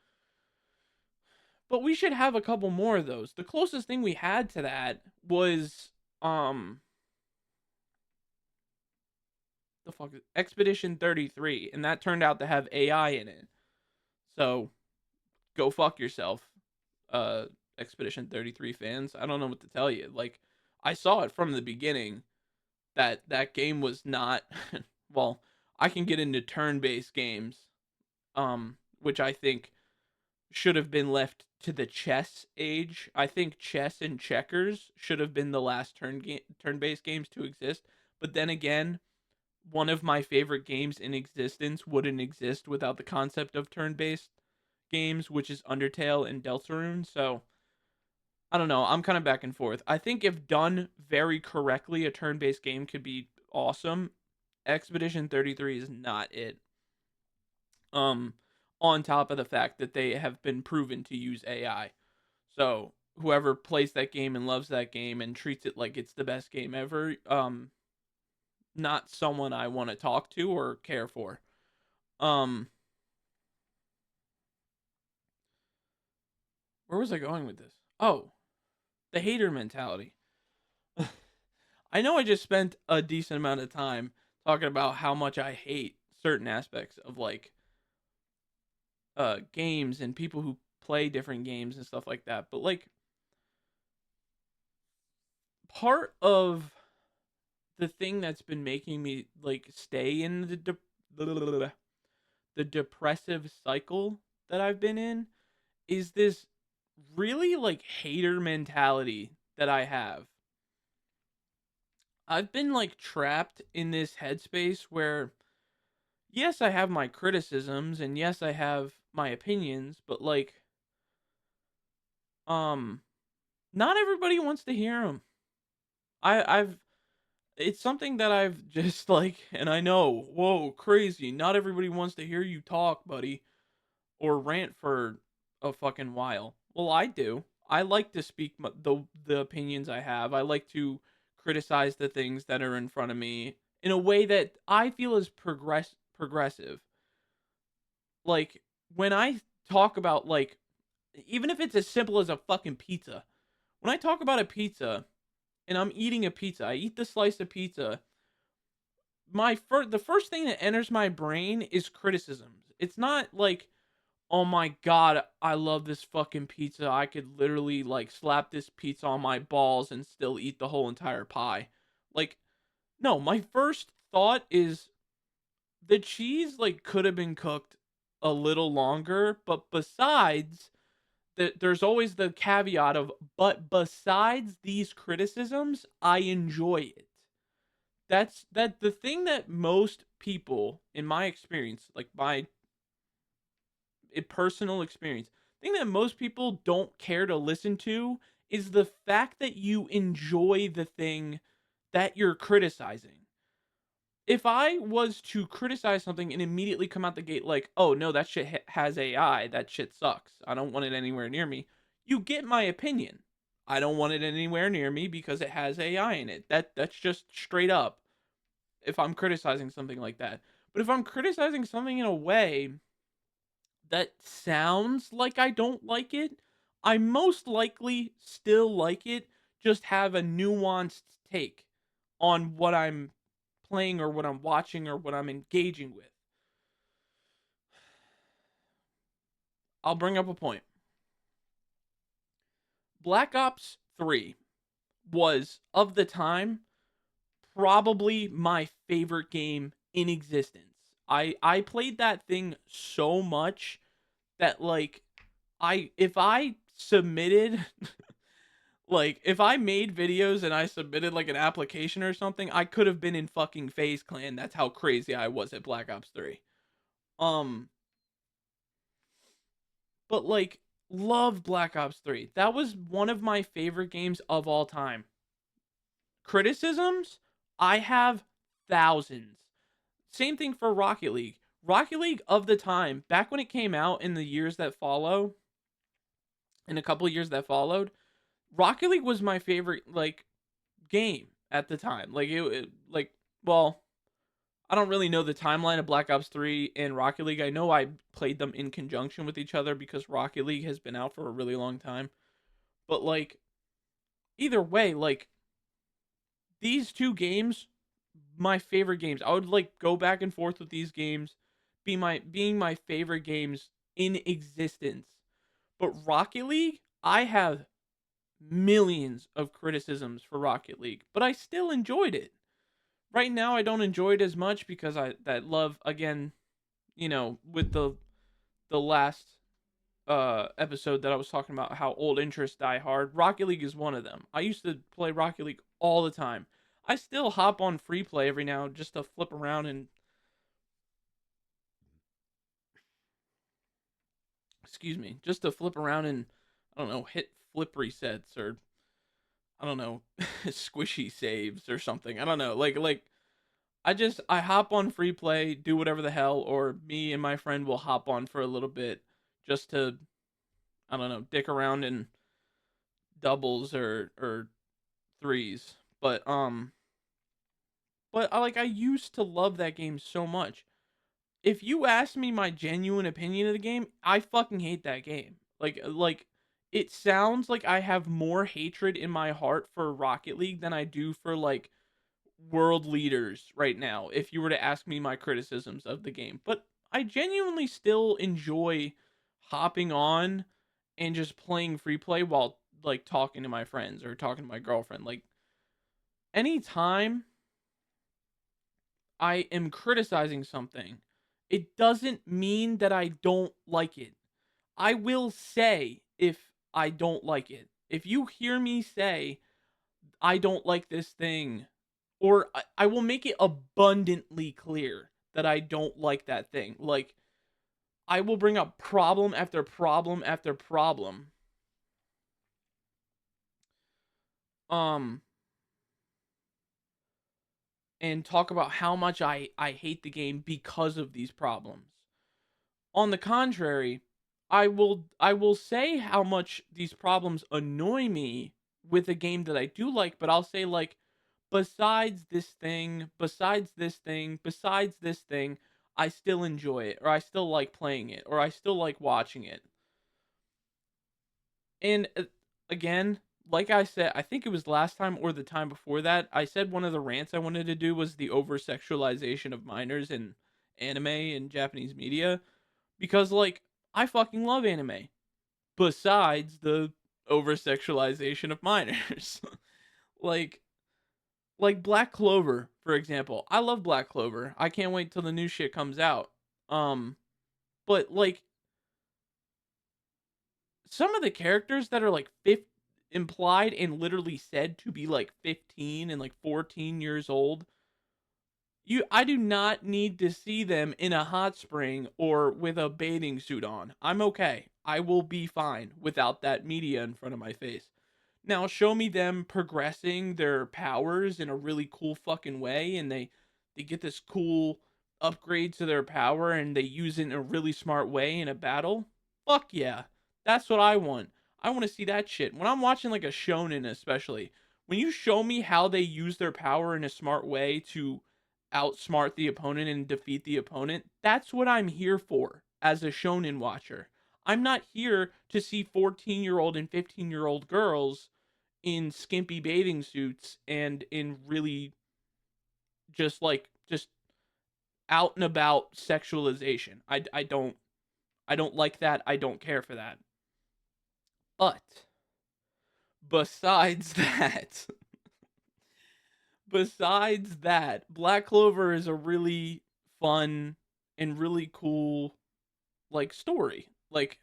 we should have a couple more of those. The closest thing we had to that was the fuck Expedition 33, and that turned out to have AI in it. So go fuck yourself, uh, Expedition 33 fans. I don't know what to tell you. Like I saw it from the beginning that that game was not well, I can get into turn-based games which I think should have been left to the chess age. I think chess and checkers should have been the last turn-based games to exist. But then again, one of my favorite games in existence wouldn't exist without the concept of turn-based games, which is Undertale and Deltarune. So I don't know. I'm kind of back and forth. I think if done very correctly, a turn-based game could be awesome. Expedition 33 is not it. Um, on top of the fact that they have been proven to use AI. So whoever plays that game and loves that game and treats it like it's the best game ever, not someone I want to talk to or care for. Um, where was I going with this? Oh, the hater mentality. I know I just spent a decent amount of time talking about how much I hate certain aspects of like games and people who play different games and stuff like that. But like part of the thing that's been making me like stay in the depressive cycle that I've been in is this really like hater mentality that I have. I've been like trapped in this headspace where yes, I have my criticisms and yes, I have my opinions, but like um not everybody wants to hear them. I've it's something that I've just like and I know, whoa, crazy. Not everybody wants to hear you talk, buddy, or rant for a fucking while. Well, I do. I like to speak the opinions I have. I like to criticize the things that are in front of me in a way that I feel is progressive. Like when I talk about like even if it's as simple as a fucking pizza. When I talk about a pizza and I'm eating a pizza, I eat the slice of pizza. The first thing that enters my brain is criticisms. It's not like, oh my god, I love this fucking pizza. I could literally like slap this pizza on my balls and still eat the whole entire pie. Like, no, my first thought is the cheese like could have been cooked a little longer, but besides that there's always the caveat of but besides these criticisms, I enjoy it. That's the thing that most people in my experience, like my a personal experience. The thing that most people don't care to listen to is the fact that you enjoy the thing that you're criticizing. If I was to criticize something and immediately come out the gate like, "Oh no, that shit has AI. That shit sucks. I don't want it anywhere near me." You get my opinion. I don't want it anywhere near me because it has AI in it. That's just straight up. If I'm criticizing something like that. But if I'm criticizing something in a way that sounds like I don't like it, I most likely still like it, just have a nuanced take on what I'm playing or what I'm watching or what I'm engaging with. I'll bring up a point. Black Ops 3 was, of the time, probably my favorite game in existence. I played that thing so much that like I if I submitted like if I made videos and I submitted like an application or something, I could have been in fucking FaZe Clan. That's how crazy I was at Black Ops 3. Um but like loved Black Ops 3. That was one of my favorite games of all time. Criticisms? I have thousands. Same thing for Rocket League. Rocket League of the time, back when it came out in the years that follow, in a couple of years that followed, Rocket League was my favorite like game at the time. Like like well, I don't really know the timeline of Black Ops 3 and Rocket League. I know I played them in conjunction with each other because Rocket League has been out for a really long time. But like either way, like these two games, my favorite games. I would like go back and forth with these games, being my favorite games in existence. But Rocket League, I have millions of criticisms for Rocket League, but I still enjoyed it. Right now I don't enjoy it as much because I that love again, with the last episode that I was talking about how old interests die hard. Rocket League is one of them. I used to play Rocket League all the time. I still hop on free play every now just to flip around and excuse me, just to flip around and I don't know, hit flip resets or I don't know, squishy saves or something. I don't know. Like I hop on free play, do whatever the hell, or me and my friend will hop on for a little bit just to I don't know, dick around in doubles or threes. But I used to love that game so much. If you ask me my genuine opinion of the game, I fucking hate that game. Like it sounds like I have more hatred in my heart for Rocket League than I do for like world leaders right now if you were to ask me my criticisms of the game. But I genuinely still enjoy hopping on and just playing free play while like talking to my friends or talking to my girlfriend. Like anytime I am criticizing something, it doesn't mean that I don't like it. I will say if I don't like it. If you hear me say I don't like this thing, or I will make it abundantly clear that I don't like that thing. Like I will bring up problem after problem after problem. Um and talk about how much I hate the game because of these problems. On the contrary, I will say how much these problems annoy me with a game that I do like, but I'll say like besides this thing, besides this thing, besides this thing, I still enjoy it or I still like playing it or I still like watching it. And again, like I said, I think it was last time or the time before that, I said one of the rants I wanted to do was the over sexualization of minors in anime and Japanese media because like I fucking love anime. Besides the over sexualization of minors. like like Black Clover, for example. I love Black Clover. I can't wait till the new shit comes out. Um but like some of the characters that are like implied and literally said to be like 15 and like 14 years old I do not need to see them in a hot spring or with a bathing suit on. I'm okay. I will be fine without that media in front of my face. Now show me them progressing their powers in a really cool fucking way, and they get this cool upgrade to their power and they use it in a really smart way in a battle. Fuck yeah. That's what I want. I want to see that shit. When I'm watching like a shonen especially, when you show me how they use their power in a smart way to outsmart the opponent and defeat the opponent, that's what I'm here for as a shonen watcher. I'm not here to see 14-year-old and 15-year-old girls in skimpy bathing suits and in really just out and about sexualization. I don't like that. I don't care for that. But besides that, besides that, Black Clover is a really fun and really cool like story. Like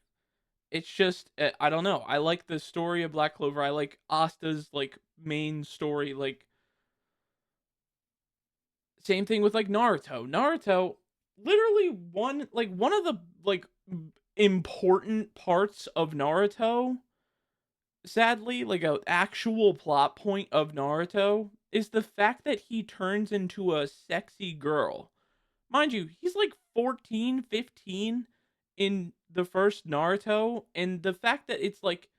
it's just I don't know. I like the story of Black Clover. I like Asta's like main story. Like same thing with like Naruto. Naruto literally one of the like important parts of Naruto, sadly, like a actual plot point of Naruto is the fact that he turns into a sexy girl. Mind you, he's like 14, 15 in the first Naruto, and the fact that it's like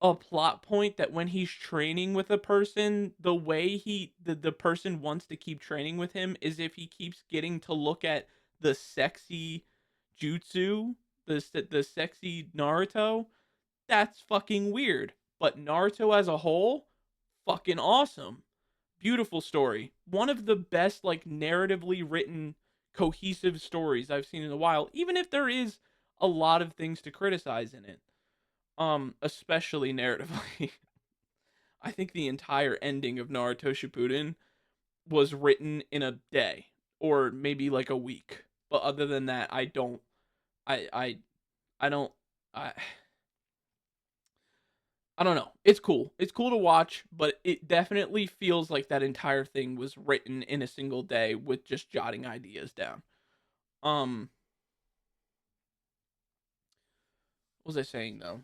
a plot point that when he's training with a person, the way the person wants to keep training with him is if he keeps getting to look at the sexy jutsu, the sexy Naruto. That's fucking weird. But Naruto as a whole, fucking awesome. Beautiful story. One of the best like narratively written cohesive stories I've seen in a while, even if there is a lot of things to criticize in it. Especially narratively. I think the entire ending of Naruto Shippuden was written in a day or maybe like a week. But other than that, I I I don't I I don't know. It's cool. It's cool to watch, but it definitely feels like that entire thing was written in a single day with just jotting ideas down. Um, what was I saying though?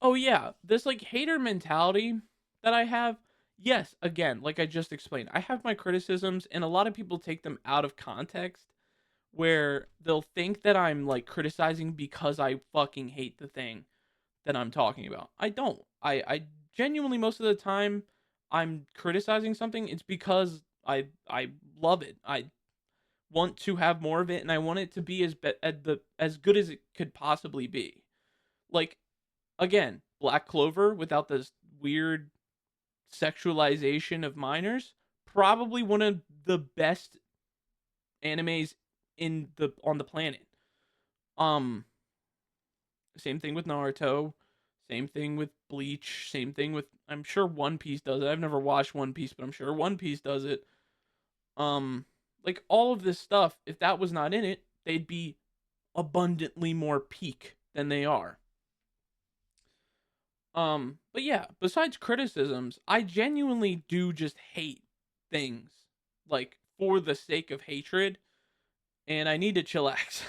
Oh yeah, this like hater mentality that I have. Yes, again, like I just explained, I have my criticisms and a lot of people take them out of context where they'll think that I'm like criticizing because I fucking hate the thing that I'm talking about. I don't. I genuinely most of the time I'm criticizing something it's because I love it. I want to have more of it and I want it to be as good as it could possibly be. Like again, Black Clover without this weird sexualization of minors, probably one of the best animes in the on the planet. Um Same thing with Naruto, same thing with Bleach, same thing with I'm sure One Piece does it. I've never watched One Piece, but I'm sure One Piece does it. Um like all of this stuff, if that was not in it, they'd be abundantly more peak than they are. But yeah, besides criticisms, I genuinely do just hate things like for the sake of hatred, and I need to chillax.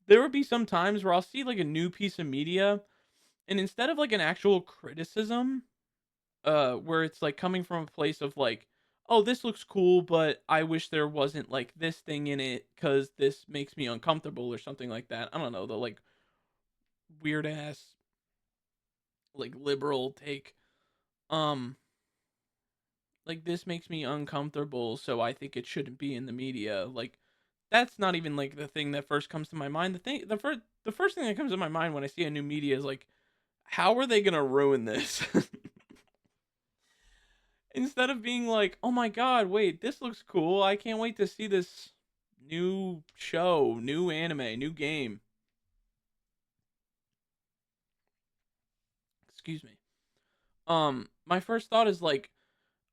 There would be some times where I'll see like a new piece of media, and instead of like an actual criticism, where it's like coming from a place of like, oh, this looks cool, but I wish there wasn't like this thing in it because this makes me uncomfortable or something like that. I don't know, the like weird ass like liberal take. Um, like this makes me uncomfortable, so I think it shouldn't be in the media. Like that's not even like the thing that first comes to my mind. The first thing that comes to my mind when I see a new media is like, how are they gonna ruin this? Instead of being like, oh my god, wait, this looks cool. I can't wait to see this new show, new anime, new game. Excuse me. My first thought is like,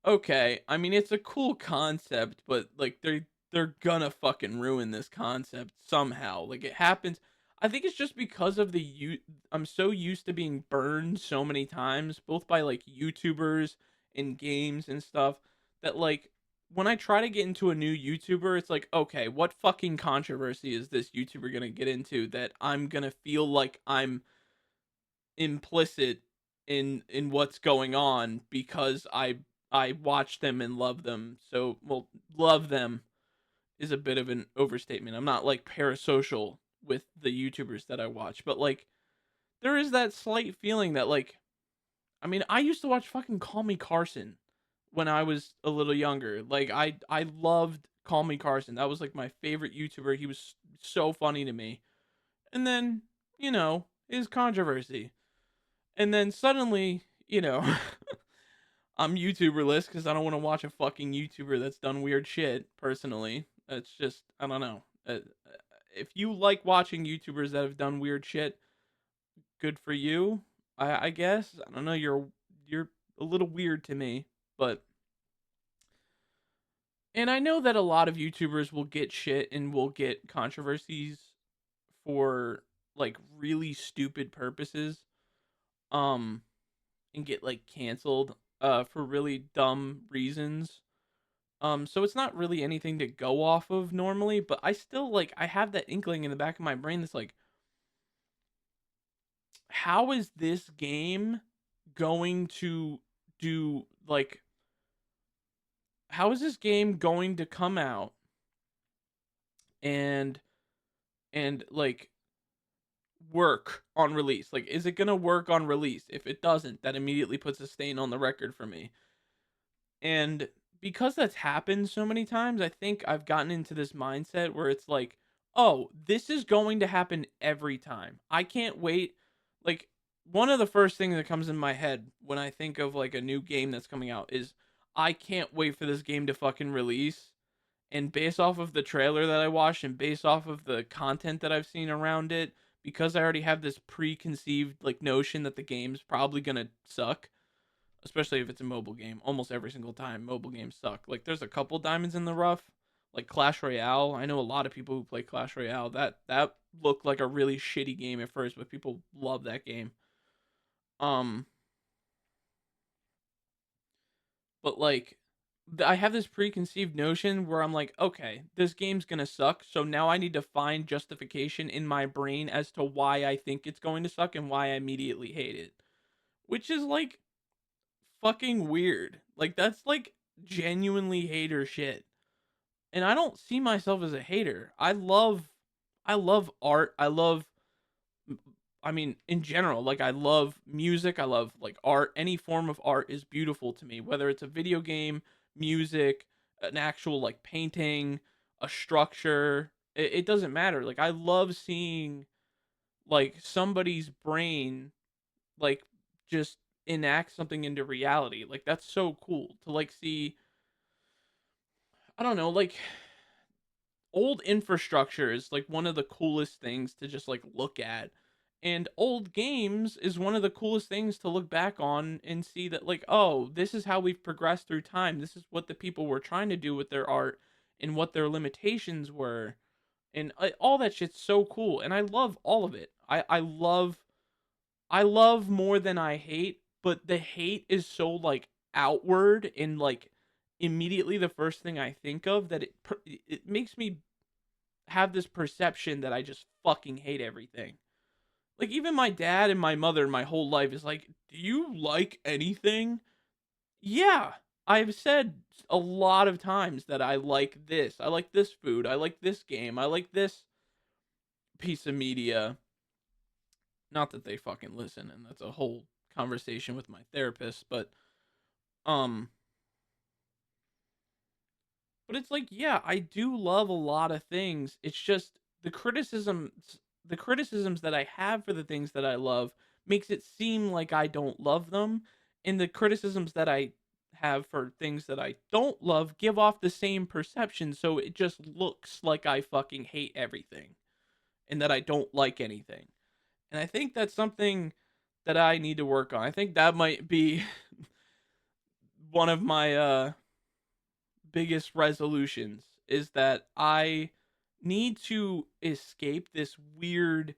okay, I mean it's a cool concept, but like they're gonna fucking ruin this concept somehow. Like it happens. I think it's just because of I'm so used to being burned so many times, both by like YouTubers and games and stuff, that like when I try to get into a new YouTuber, it's like, okay, what fucking controversy is this YouTuber gonna get into that I'm gonna feel like I'm implicit in what's going on because I watch them and love them. So, well, love them is a bit of an overstatement. I'm not like parasocial with the YouTubers that I watch, but like there is that slight feeling that like I mean, I used to watch fucking Call Me Carson when I was a little younger. Like I loved Call Me Carson. That was like my favorite YouTuber. He was so funny to me. And then, his controversy. And then suddenly, I'm YouTuberless because I don't want to watch a fucking YouTuber that's done weird shit. Personally, it's just I don't know. If you like watching YouTubers that have done weird shit, good for you. I guess I don't know. You're a little weird to me, but and I know that a lot of YouTubers will get shit and will get controversies for like really stupid purposes. Um, and get like canceled for really dumb reasons. So it's not really anything to go off of normally, but I still like I have that inkling in the back of my brain that's like, how is this game going to do like how is this game going to come out and like work on release? Like is it gonna work on release? If it doesn't, that immediately puts a stain on the record for me. And because that's happened so many times, I think I've gotten into this mindset where it's like, oh, this is going to happen every time. I can't wait. Like, one of the first things that comes in my head when I think of like a new game that's coming out is I can't wait for this game to fucking release. And based off of the trailer that I watched and based off of the content that I've seen around it, because I already have this preconceived like notion that the game's probably gonna suck, especially if it's a mobile game. Almost every single time, mobile games suck. Like there's a couple diamonds in the rough, like Clash Royale. I know a lot of people who play Clash Royale. That looked like a really shitty game at first, but people love that game. Um, but like I have this preconceived notion where I'm like, okay, this game's gonna suck, so now I need to find justification in my brain as to why I think it's going to suck and why I immediately hate it. Which is like fucking weird. Like that's like genuinely hater shit. And I don't see myself as a hater. I love art. I mean in general, like I love music, I love like art. Any form of art is beautiful to me, whether it's a video game, music, an actual like painting, a structure. It doesn't matter. Like I love seeing like somebody's brain like just enact something into reality. Like that's so cool to like see. I don't know, like old infrastructure is like one of the coolest things to just like look at. And old games is one of the coolest things to look back on and see that like, oh, this is how we've progressed through time. This is what the people were trying to do with their art and what their limitations were. And all that shit's so cool and I love all of it. I love more than I hate, but the hate is so like outward and like immediately the first thing I think of that it makes me have this perception that I just fucking hate everything. Like even my dad and my mother my whole life is like, "Do you like anything?" Yeah. I've said a lot of times that I like this. I like this food. I like this game. I like this piece of media. Not that they fucking listen, and that's a whole conversation with my therapist, um but it's like, yeah, I do love a lot of things. It's just the criticisms that I have for the things that I love makes it seem like I don't love them, and the criticisms that I have for things that I don't love give off the same perception, so it just looks like I fucking hate everything and that I don't like anything. And I think that's something that I need to work on. I think that might be one of my biggest resolutions is that I need to escape this weird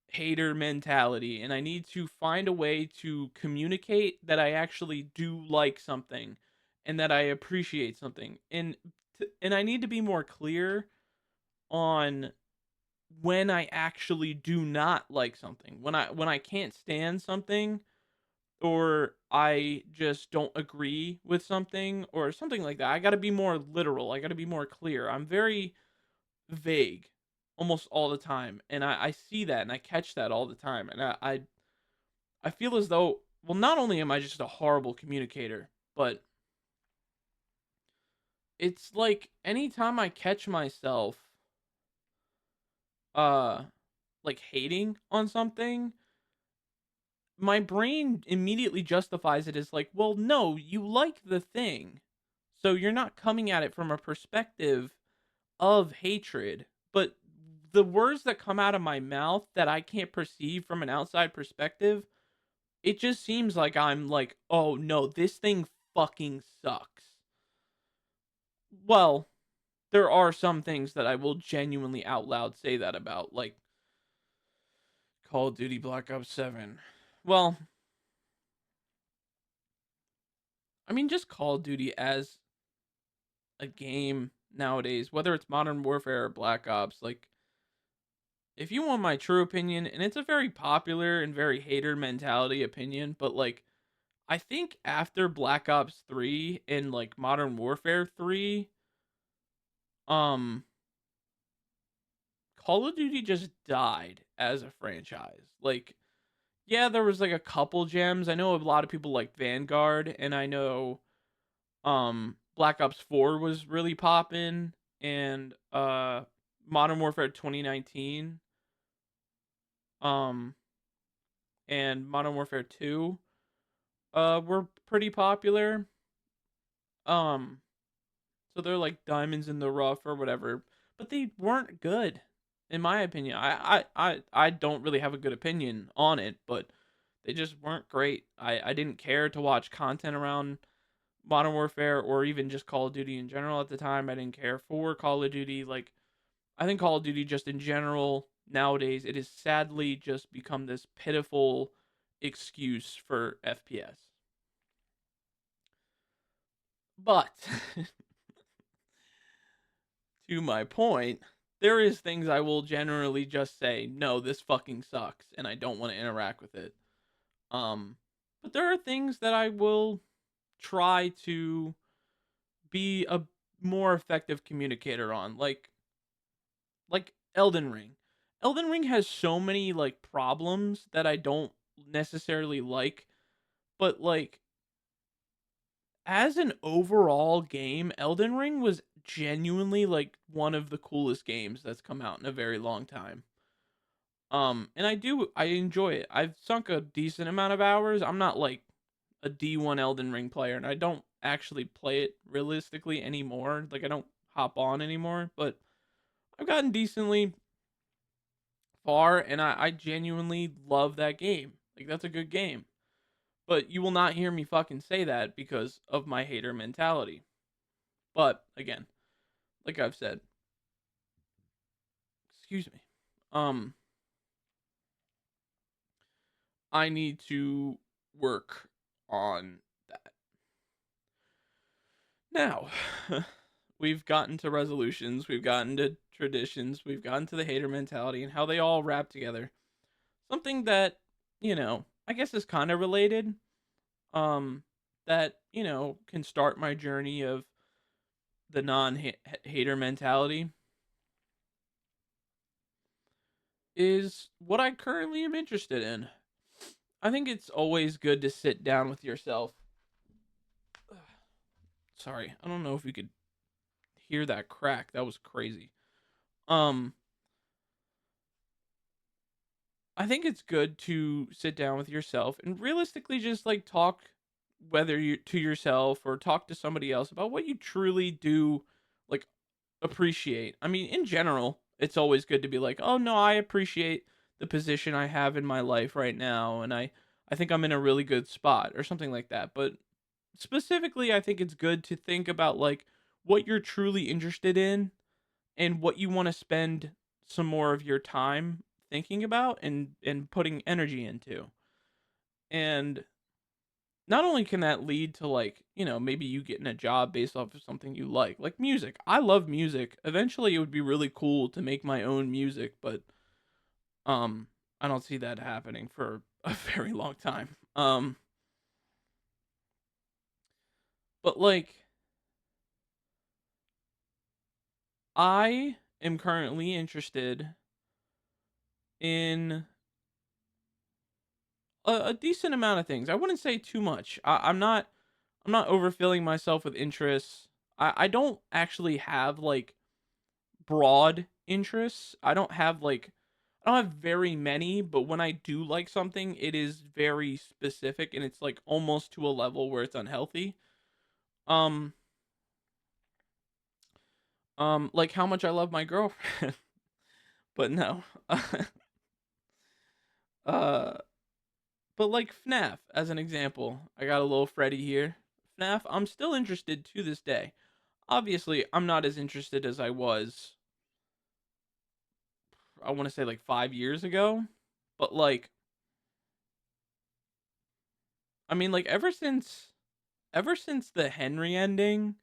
hater mentality and I need to find a way to communicate that I actually do like something and that I appreciate something. And I need to be more clear on when I actually do not like something. When I can't stand something, or I just don't agree with something or something like that. I got to be more literal. I got to be more clear. I'm very vague almost all the time, and I see that and I catch that all the time, and I feel as though, well, not only am I just a horrible communicator, but it's like anytime I catch myself uh like hating on something, my brain immediately justifies it as like, well, no, you like the thing. So you're not coming at it from a perspective of hatred. But the words that come out of my mouth that I can't perceive from an outside perspective, it just seems like I'm like, oh no, this thing fucking sucks. Well, there are some things that I will genuinely out loud say that about, like Call of Duty Black Ops 7. Well, I mean, just Call of Duty as a game nowadays, whether it's Modern Warfare or Black Ops, like, if you want my true opinion, and it's a very popular and very hater mentality opinion, but like, I think after Black Ops 3 and like Modern Warfare 3, um, Call of Duty just died as a franchise. Like, yeah, there was like a couple gems. I know a lot of people like Vanguard, and I know Black Ops 4 was really popping, and Modern Warfare 2019 um and Modern Warfare 2 were pretty popular. Um so they're like diamonds in the rough or whatever, but they weren't good in my opinion. I don't really have a good opinion on it, but they just weren't great. I didn't care to watch content around Modern Warfare or even just Call of Duty in general at the time. I didn't care for Call of Duty. Like, I think Call of Duty just in general nowadays, it has sadly just become this pitiful excuse for FPS. But to my point, there is things I will generally just say, no, this fucking sucks, and I don't want to interact with it. Um, but there are things that I will try to be a more effective communicator on, like Elden Ring. Elden Ring has so many like problems that I don't necessarily like, but like as an overall game, Elden Ring was genuinely like one of the coolest games that's come out in a very long time. And I enjoy it. I've sunk a decent amount of hours. I'm not like a D1 Elden Ring player, and I don't actually play it realistically anymore. Like, I don't hop on anymore, but I've gotten decently far, and I genuinely love that game. Like, that's a good game. But you will not hear me fucking say that because of my hater mentality. But again, like I've said, excuse me. Um, I need to work on that. Now, we've gotten to resolutions, we've gotten to traditions, we've gotten to the hater mentality and how they all wrap together. Something that, I guess is kind of related, um, that, can start my journey of the non-hater mentality is what I currently am interested in. I think it's always good to sit down with yourself. Sorry, I don't know if you could hear that crack. That was crazy. Um, I think it's good to sit down with yourself and realistically just like talk, whether you to yourself or talk to somebody else, about what you truly do like appreciate. I mean, in general, it's always good to be like, "Oh no, I appreciate the position I have in my life right now, and I think I'm in a really good spot," or something like that. But specifically, I think it's good to think about like what you're truly interested in and what you want to spend some more of your time thinking about and putting energy into. And not only can that lead to, like, maybe you getting a job based off of something you like music. I love music. Eventually, it would be really cool to make my own music, but um, I don't see that happening for a very long time. But like, I am currently interested in a decent amount of things. I wouldn't say too much. I'm not overfilling myself with interests. I don't actually have like broad interests. I don't have very many, but when I do like something, it is very specific and it's like almost to a level where it's unhealthy. Um like how much I love my girlfriend. But no. uh but like FNAF as an example. I got a little Freddy here. FNAF, I'm still interested to this day. Obviously, I'm not as interested as I was, I want to say like 5 years ago, but like I mean like ever since the Henry ending,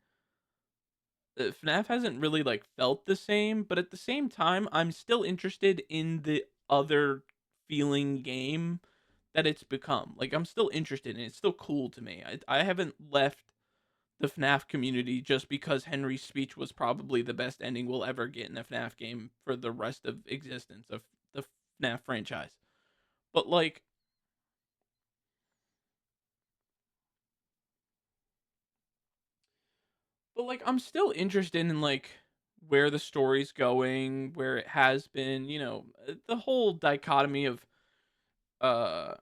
FNAF hasn't really like felt the same, but at the same time, I'm still interested in the other feeling game that it's become. Like I'm still interested and it's still cool to me. I haven't left the FNAF community just because Henry's speech was probably the best ending we'll ever get in a FNAF game for the rest of existence of the FNAF franchise. But like I'm still interested in like where the story's going, where it has been, the whole dichotomy of uh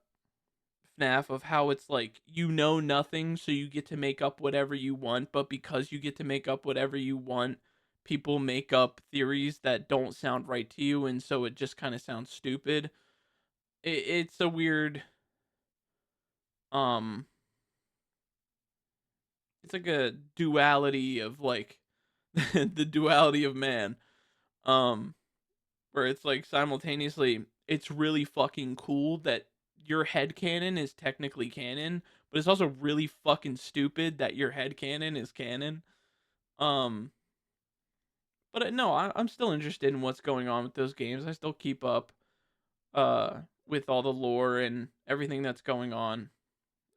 FNAF of how it's like nothing, so you get to make up whatever you want, but because you get to make up whatever you want, people make up theories that don't sound right to you, and so it just kind of sounds stupid. It's a weird, um, it's like a duality of like the duality of man, um, where it's like simultaneously it's really fucking cool that your head canon is technically canon, but it's also really fucking stupid that your head canon is canon. Um, but no, I'm still interested in what's going on with those games. I still keep up with all the lore and everything that's going on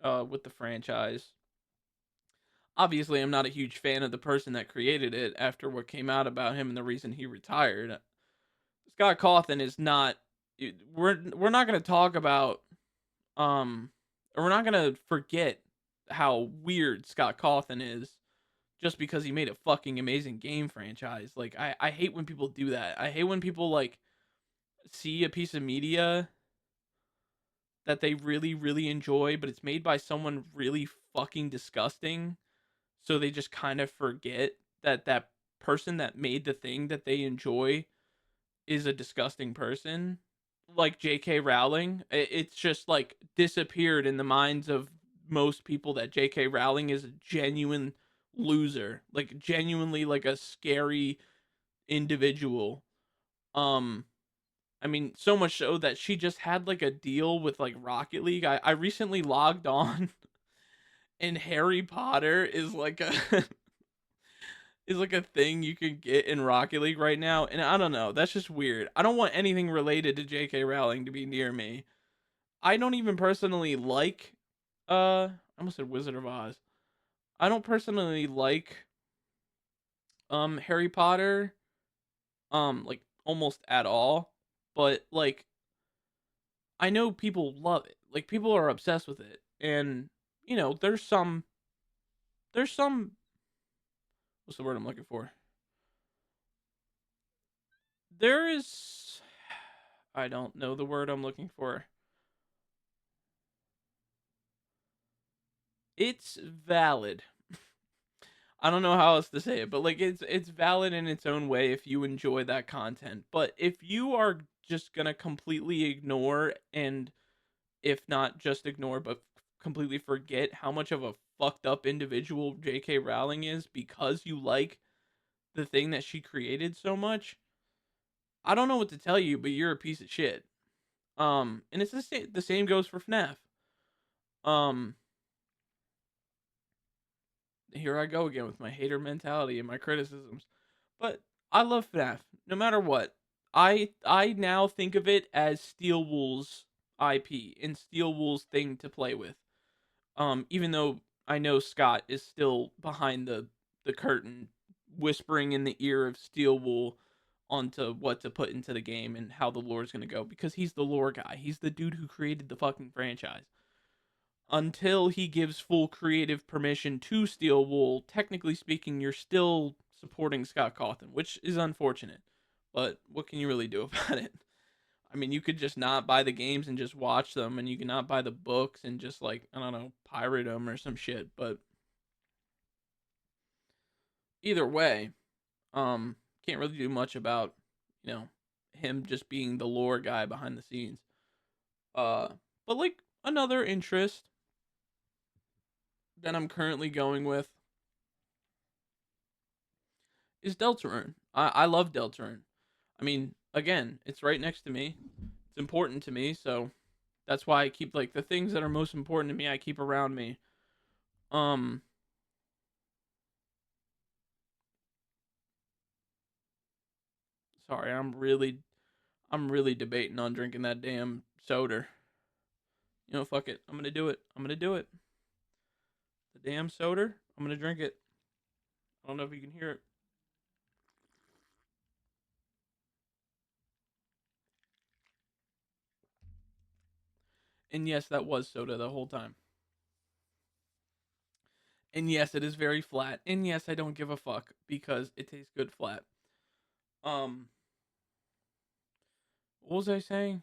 with the franchise. Obviously, I'm not a huge fan of the person that created it after what came out about him and the reason he retired. Scott Cawthon is not. We're not going to talk about or we're not going to forget how weird Scott Cawthon is just because he made a fucking amazing game franchise. Like I hate when people do that. I hate when people like see a piece of media that they really really enjoy but it's made by someone really fucking disgusting, so they just kind of forget that that person that made the thing that they enjoy is a disgusting person, like J.K. Rowling. It's just like disappeared in the minds of most people that J.K. Rowling is a genuine loser, like genuinely like a scary individual. Um, I mean, so much so that she just had like a deal with like Rocket League. I recently logged on and Harry Potter is like a is like a thing you can get in Rocket League right now, and I don't know, that's just weird. I don't want anything related to J.K. Rowling to be near me. I don't even personally like I almost said Wizard of Oz. I don't personally like Harry Potter like almost at all, but like I know people love it. Like people are obsessed with it. And there's some what's the word I'm looking for? There is I don't know the word I'm looking for. It's valid. I don't know how else to say it, but like it's valid in its own way if you enjoy that content. But if you are just going to completely ignore, and if not just ignore but completely forget how much of a fucked up individual JK Rowling is because you like the thing that she created so much, I don't know what to tell you, but you're a piece of shit. And it's the same goes for FNAF. Um here I go again with my hater mentality and my criticisms. But I love FNAF no matter what. I now think of it as Steel Wool's IP and Steel Wool's thing to play with. Even though I know Scott is still behind the curtain, whispering in the ear of Steel Wool onto what to put into the game and how the lore is gonna go because he's the lore guy. He's the dude who created the fucking franchise. Until he gives full creative permission to Steel Wool, technically speaking, you're still supporting Scott Cawthon, which is unfortunate. But what can you really do about it? I mean, you could just not buy the games and just watch them, and you can not buy the books and just like I don't know, pirate them or some shit. But either way, can't really do much about you know him just being the lore guy behind the scenes. Uh, but like another interest that I'm currently going with is Deltarune. I love Deltarune. I mean, again, it's right next to me. It's important to me, so that's why I keep like the things that are most important to me. I keep around me. Um, sorry, I'm really debating on drinking that damn soda. You know, fuck it. I'm gonna do it. I'm gonna do it. The damn soda. I'm gonna drink it. I don't know if you can hear it. And yes, that was soda the whole time. And yes, it is very flat. And yes, I don't give a fuck because it tastes good flat. Um, what was I saying?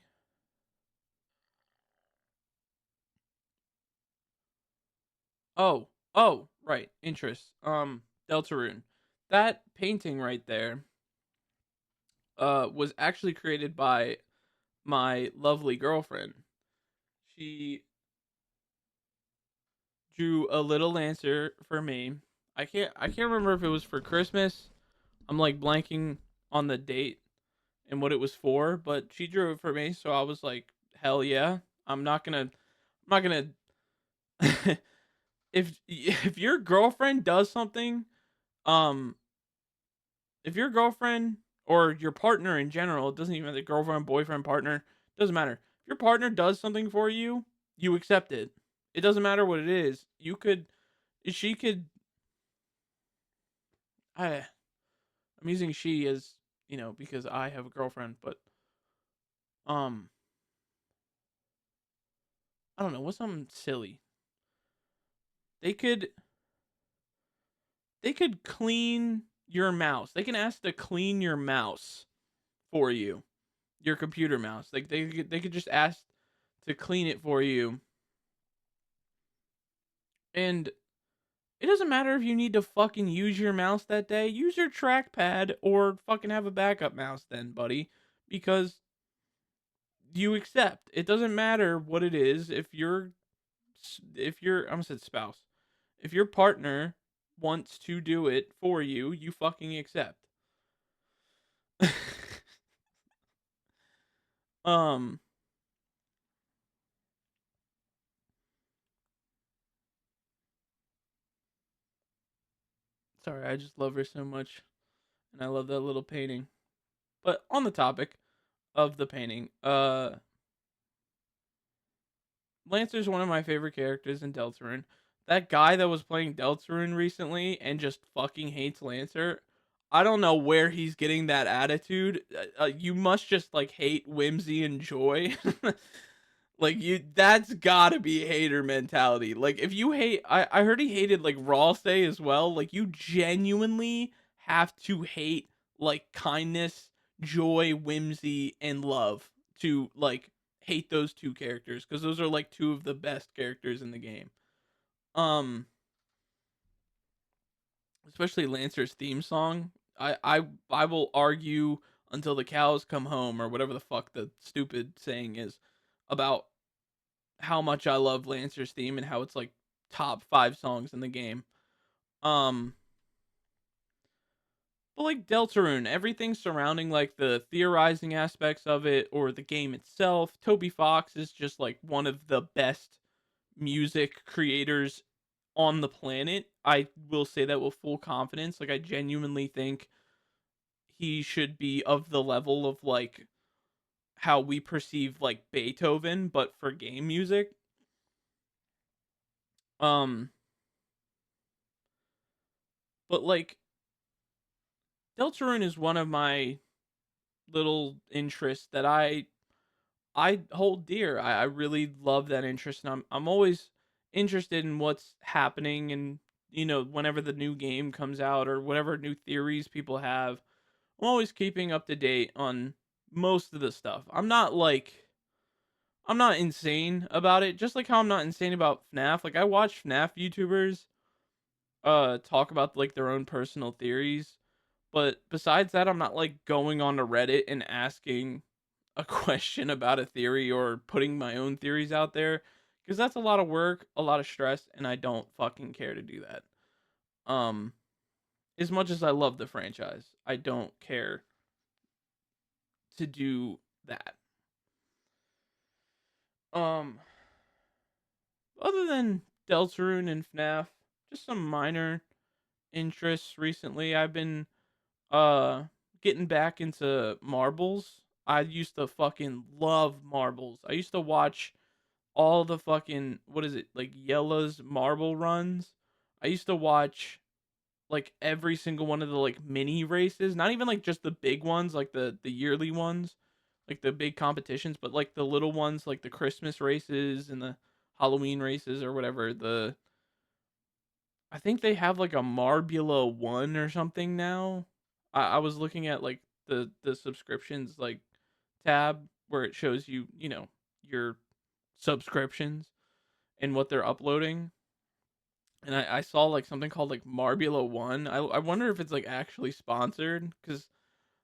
Right. Interest. Deltarune. That painting right there was actually created by my lovely girlfriend. She drew a little lancer for me. I can't remember if it was for Christmas. I'm like blanking on the date and what it was for, but she drew it for me, so I was like, hell yeah. I'm not gonna if your girlfriend does something, um if your girlfriend or your partner in general, it doesn't even matter, girlfriend, boyfriend, partner, doesn't matter. If your partner does something for you, you accept it. It doesn't matter what it is. She could, I, I'm using she as, because I have a girlfriend, but, um, I don't know, what's something silly? They could, they could clean your mouse. They can ask to clean your mouse for you, your computer mouse. Like they could just ask to clean it for you. And it doesn't matter if you need to fucking use your mouse that day. Use your trackpad or fucking have a backup mouse then, buddy. Because you accept. It doesn't matter what it is. If your I'm gonna say spouse. If your partner wants to do it for you, you fucking accept. um sorry, I just love her so much. And I love that little painting. But on the topic of the painting, Lancer's one of my favorite characters in Deltarune. That guy that was playing Deltarune recently and just fucking hates Lancer. I don't know where he's getting that attitude. You must just like hate whimsy and joy. Like that's gotta be hater mentality. Like if you hate, I heard he hated like Ralsei as well. Like you genuinely have to hate like kindness, joy, whimsy, and love to like hate those two characters because those are like two of the best characters in the game. Um, especially Lancer's theme song. I will argue until the cows come home or whatever the fuck the stupid saying is about how much I love Lancer's theme and how it's like top 5 songs in the game. Um, but like Deltarune, everything surrounding like the theorizing aspects of it or the game itself, Toby Fox is just like one of the best music creators on the planet. I will say that with full confidence. Like I genuinely think he should be of the level of like how we perceive like Beethoven, but for game music. Um, but like Deltarune is one of my little interests that I hold dear. I really love that interest, and I'm always interested in what's happening, and whenever the new game comes out or whatever new theories people have, I'm always keeping up to date on most of the stuff. I'm not insane about it, just like how I'm not insane about FNAF. Like I watch FNAF YouTubers talk about like their own personal theories, but besides that, I'm not like going on to Reddit and asking a question about a theory or putting my own theories out there because that's a lot of work, a lot of stress, and I don't fucking care to do that. Um, as much as I love the franchise, I don't care to do that. Um, Other than Deltarune and FNAF, just some minor interests recently. I've been uh getting back into marbles. I used to fucking love marbles. I used to watch all the fucking what is it, like Yella's marble runs. I used to watch like every single one of the like mini races, not even like just the big ones, like the yearly ones, like the big competitions, but like the little ones, like the Christmas races and the Halloween races or whatever. I think they have like a Marbula 1 or something now. I was looking at like the subscriptions like tab where it shows you, your subscriptions and what they're uploading. And I saw like something called like Marbula 1. I wonder if it's like actually sponsored cuz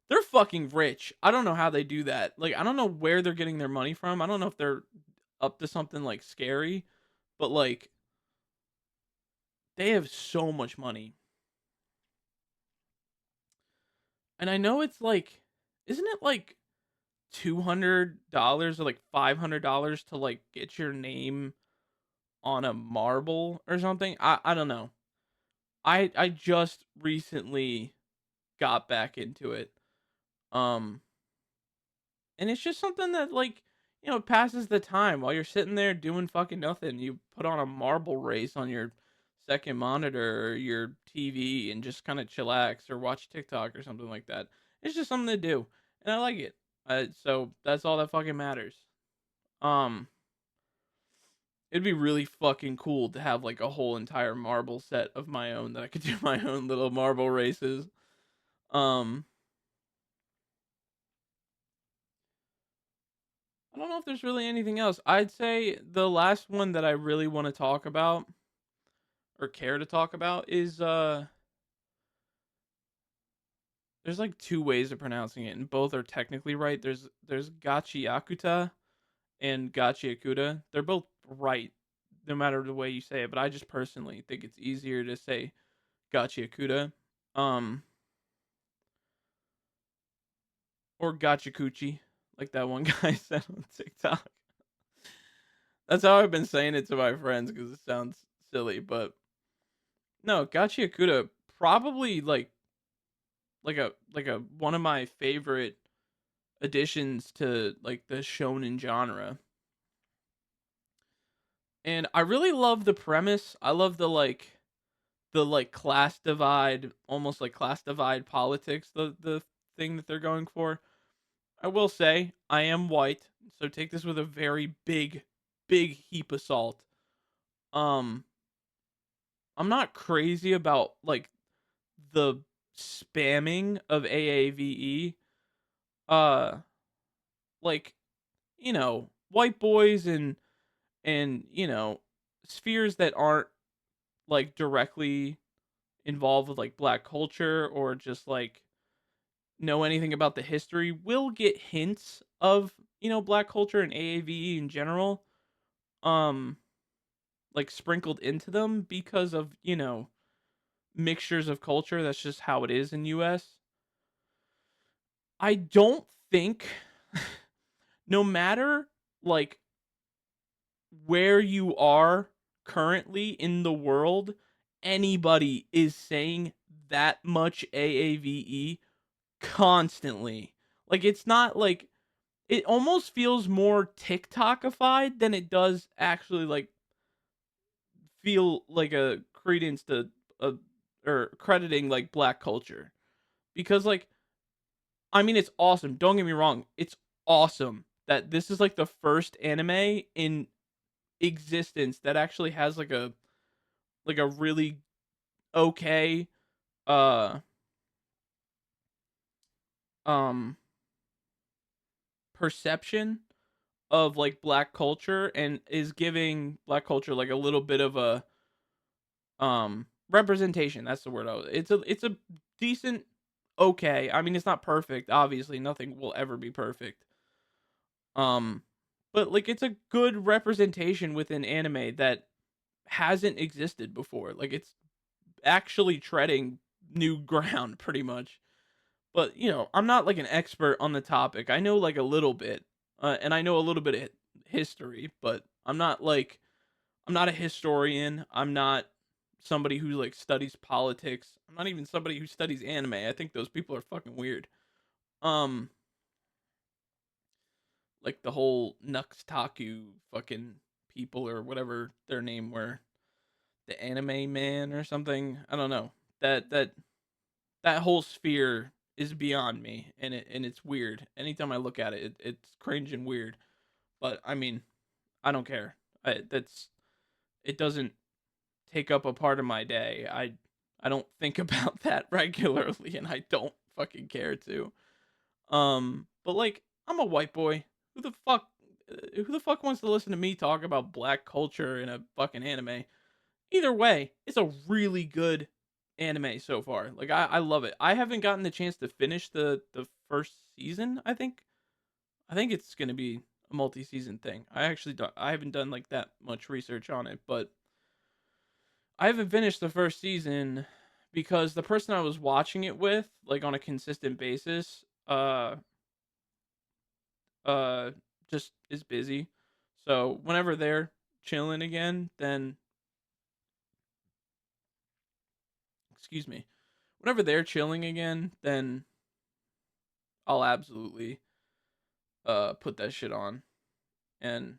they're fucking rich. I don't know how they do that. Like I don't know where they're getting their money from. I don't know if they're up to something like scary, but like they have so much money. And I know it's like, isn't it like $200 or like $500 to like get your name on a marble or something? I don't know. I just recently got back into it. Um and it's just something that like, passes the time while you're sitting there doing fucking nothing. You put on a marble race on your second monitor or your TV and just kind of chillax or watch TikTok or something like that. It's just something to do, and I like it. So that's all that fucking matters. Um, it'd be really fucking cool to have like a whole entire marble set of my own that I could do my own little marble races. Um, I don't know if there's really anything else. I'd say the last one that I really want to talk about or care to talk about is there's like two ways of pronouncing it and both are technically right. There's Gachiakuta and Gachiakuta. They're both right no matter the way you say it, but I just personally think it's easier to say Gachiakuta. Um or Gachikuchi, like that one guy said on TikTok. That's how I've been saying it to my friends because it sounds silly, but no, Gachiakuta probably like a one of my favorite additions to like the shonen genre. And I really love the premise. I love the class divide, almost like class divide politics, the thing that they're going for. I will say I am white, so take this with a very big heap of salt. Um I'm not crazy about like the spamming of AAVE. Uh like, white boys and spheres that aren't like directly involved with like black culture or just like know anything about the history will get hints of black culture and AAVE in general um like sprinkled into them because of mixtures of culture. That's just how it is in US. I don't think no matter like where you are currently in the world anybody is saying that much AAVE constantly. Like it's not like it almost feels more TikTokified than it does actually like feel like a credence to a or crediting like black culture. Because like I mean it's awesome. Don't get me wrong. It's awesome that this is like the first anime in existence that actually has like a really okay uh um perception of like black culture and is giving black culture like a little bit of a representation. That's the word. It's a decent okay. I mean, it's not perfect. Obviously, nothing will ever be perfect. Um but like it's a good representation within anime that hasn't existed before. Like it's actually treading new ground pretty much. But, I'm not like an expert on the topic. I know like a little bit. And I know a little bit of history, but I'm not a historian. I'm not somebody who like studies politics. I'm not even somebody who studies anime. I think those people are fucking weird. Um like the whole Nuxtaku fucking people or whatever their name were, the anime man or something. I don't know. That whole sphere is beyond me, and it's weird. Anytime I look at it, it's cringe and weird. But I mean, I don't care. It doesn't take up a part of my day. I don't think about that regularly, and I don't fucking care to. But like, I'm a white boy. Who the fuck? Who the fuck wants to listen to me talk about black culture in a fucking anime? Either way, it's a really good anime so far. Like I love it. I haven't gotten the chance to finish the first season. I think it's gonna be a multi-season thing. I haven't done like that much research on it, but I haven't finished the first season because the person I was watching it with, like on a consistent basis, uh, just is busy. So whenever they're chilling again, then excuse me, whenever they're chilling again, then I'll absolutely put that shit on and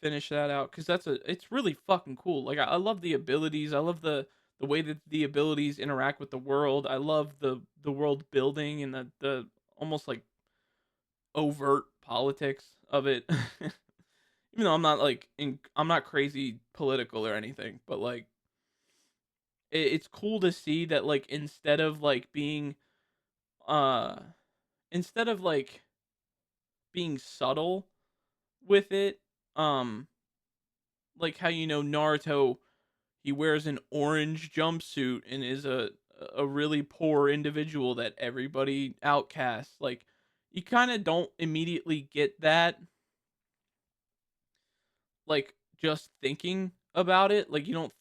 finish that out because it's really fucking cool. Like I love the abilities. I love the way that the abilities interact with the world. I love the world building and the almost like overt politics of it. Even though I'm not crazy political or anything, but like it's cool to see that like uh instead of like being subtle with it, um like how Naruto, he wears an orange jumpsuit and is a really poor individual that everybody outcasts. Like you kind of don't immediately get that, like just thinking about it. Like you don't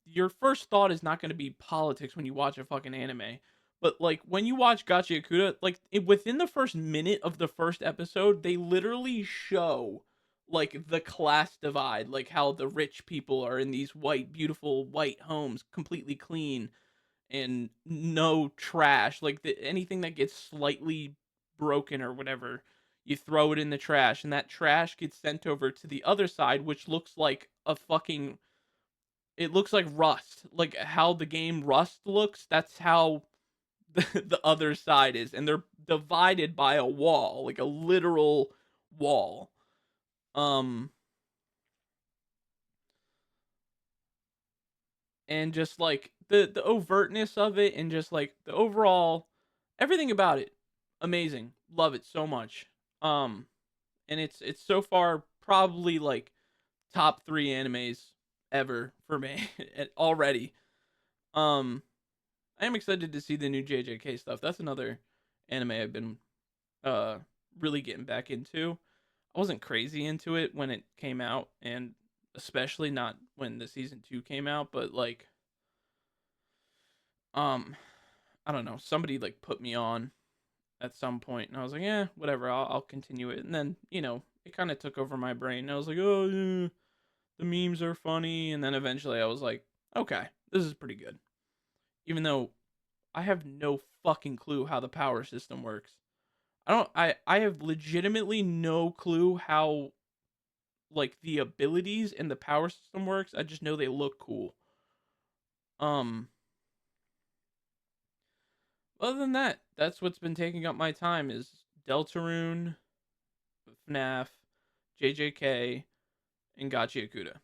your first thought is not going to be politics when you watch a fucking anime. But like when you watch Gacha Yakuta, like within the first minute of the first episode, they literally show like the class divide, like how the rich people are in these white, beautiful white homes, completely clean and no trash. Like anything that gets slightly broken or whatever, you throw it in the trash, and that trash gets sent over to the other side, which looks like a fucking. It looks like Rust, like how the game Rust looks. That's how the other side is, and they're divided by a wall, like a literal wall. Um, and just like the overtness of it and just like the overall everything about it amazing, love it so much. um and it's so far probably like top 3 animes ever for me already. um I am excited to see the new JJK stuff. That's another anime I've been uh really getting back into. I wasn't crazy into it when it came out, and especially not when the season 2 came out, but like um I don't know, somebody like put me on at some point, and I was like, yeah, whatever, I'll continue it. And then it kind of took over my brain. And I was like, oh, yeah. the memes are funny, and then eventually I was like, okay, this is pretty good. Even though I have no fucking clue how the power system works. I have legitimately no clue how like the abilities and the power system works. I just know they look cool. Um Other than that, that's what's been taking up my time is Deltarune, FNAF, JJK, and Gachi Akuta.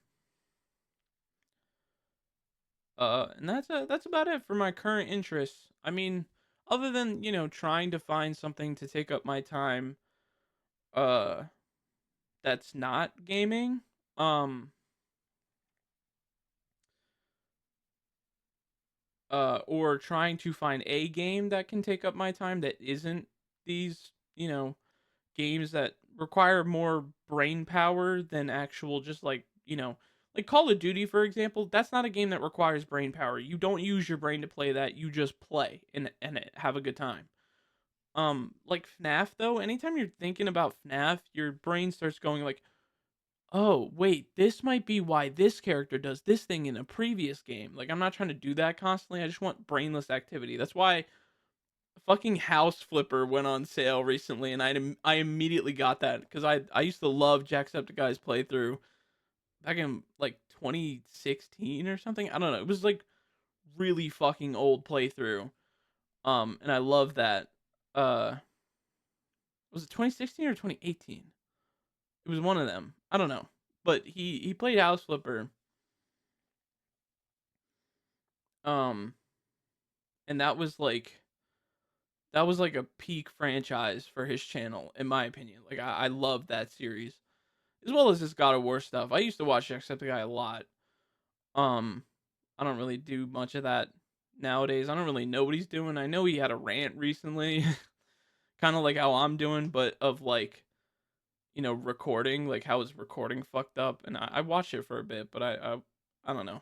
And that's about it for my current interests. I mean, other than, trying to find something to take up my time, uh that's not gaming. Um or trying to find a game that can take up my time that isn't these, games that require more brain power than actual just like Call of Duty for example, that's not a game that requires brain power. You don't use your brain to play that, you just play and have a good time. Like FNAF though, anytime you're thinking about FNAF, your brain starts going like, "Oh, wait, this might be why this character does this thing in a previous game." Like I'm not trying to do that constantly. I just want brainless activity. That's why fucking House Flipper went on sale recently, and I immediately got that because I used to love Jacksepticeye's playthrough back in like 2016 or something. I don't know. It was like really fucking old playthrough. And I love that. Was it 2016 or 2018? It was one of them. I don't know. But he played House Flipper. Um, and that was like a peak franchise for his channel, in my opinion. Like I love that series. As well as this God of War stuff. I used to watch Jacksepticeye a lot. Um, I don't really do much of that nowadays. I don't really know what he's doing. I know he had a rant recently, kind of like how I'm doing, but of like recording, like how his recording fucked up. And I watched it for a bit, but I don't know.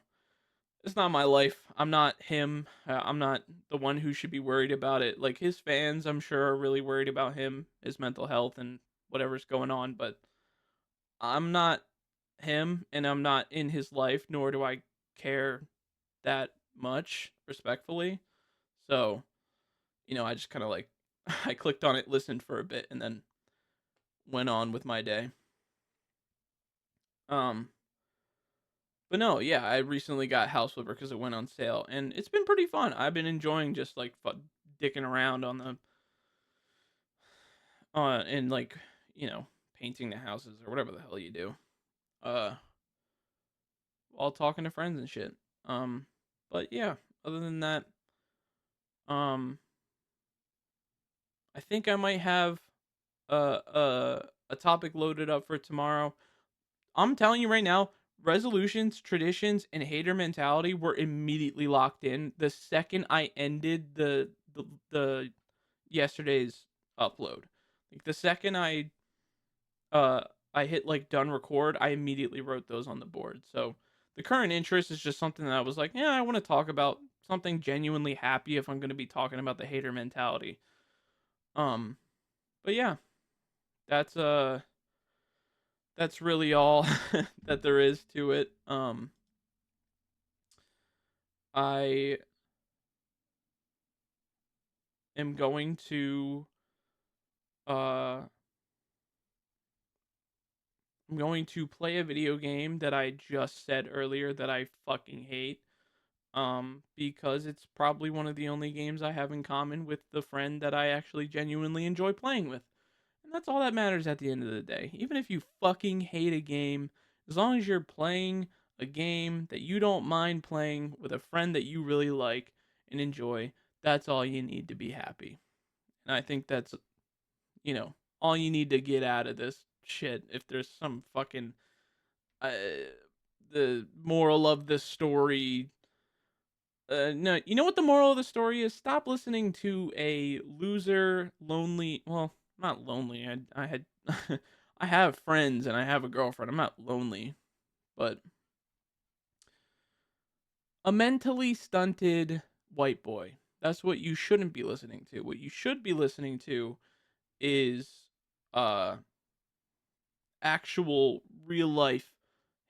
It's not my life. I'm not him. I'm not the one who should be worried about it. Like his fans, I'm sure, are really worried about him, his mental health, and whatever's going on. But I'm not him and I'm not in his life, nor do I care that much, respectfully. So, I just kind of like I clicked on it, listened for a bit, and then went on with my day. Um, but no, yeah, I recently got House Flipper because it went on sale, and it's been pretty fun. I've been enjoying just like dicking around on the and like painting the houses or whatever the hell you do. Uh, while talking to friends and shit. Um, but yeah, other than that, um, I think I might have a topic loaded up for tomorrow. I'm telling you right now, resolutions, traditions, and hater mentality were immediately locked in the second I ended the yesterday's upload. Like the second uh I hit like done record, I immediately wrote those on the board. So the current interest is just something that I was like, yeah, I want to talk about something genuinely happy if I'm going to be talking about the hater mentality. Um, but yeah, that's that's really all that there is to it. I am going to uh I'm going to play a video game that I just said earlier that I fucking hate. Because it's probably one of the only games I have in common with the friend that I actually genuinely enjoy playing with. And that's all that matters at the end of the day. Even if you fucking hate a game, as long as you're playing a game that you don't mind playing with a friend that you really like and enjoy, that's all you need to be happy. And I think that's, you know, all you need to get out of this shit. If there's some fucking uh, the moral of the story, no, you know what the moral of the story is? Stop listening to a loser, lonely. Well, not lonely. I had, I have friends and I have a girlfriend. I'm not lonely, but a mentally stunted white boy. That's what you shouldn't be listening to. What you should be listening to is uh actual real life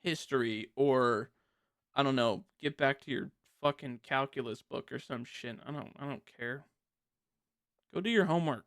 history, or I don't know, get back to your fucking calculus book or some shit. I don't care. Go do your homework.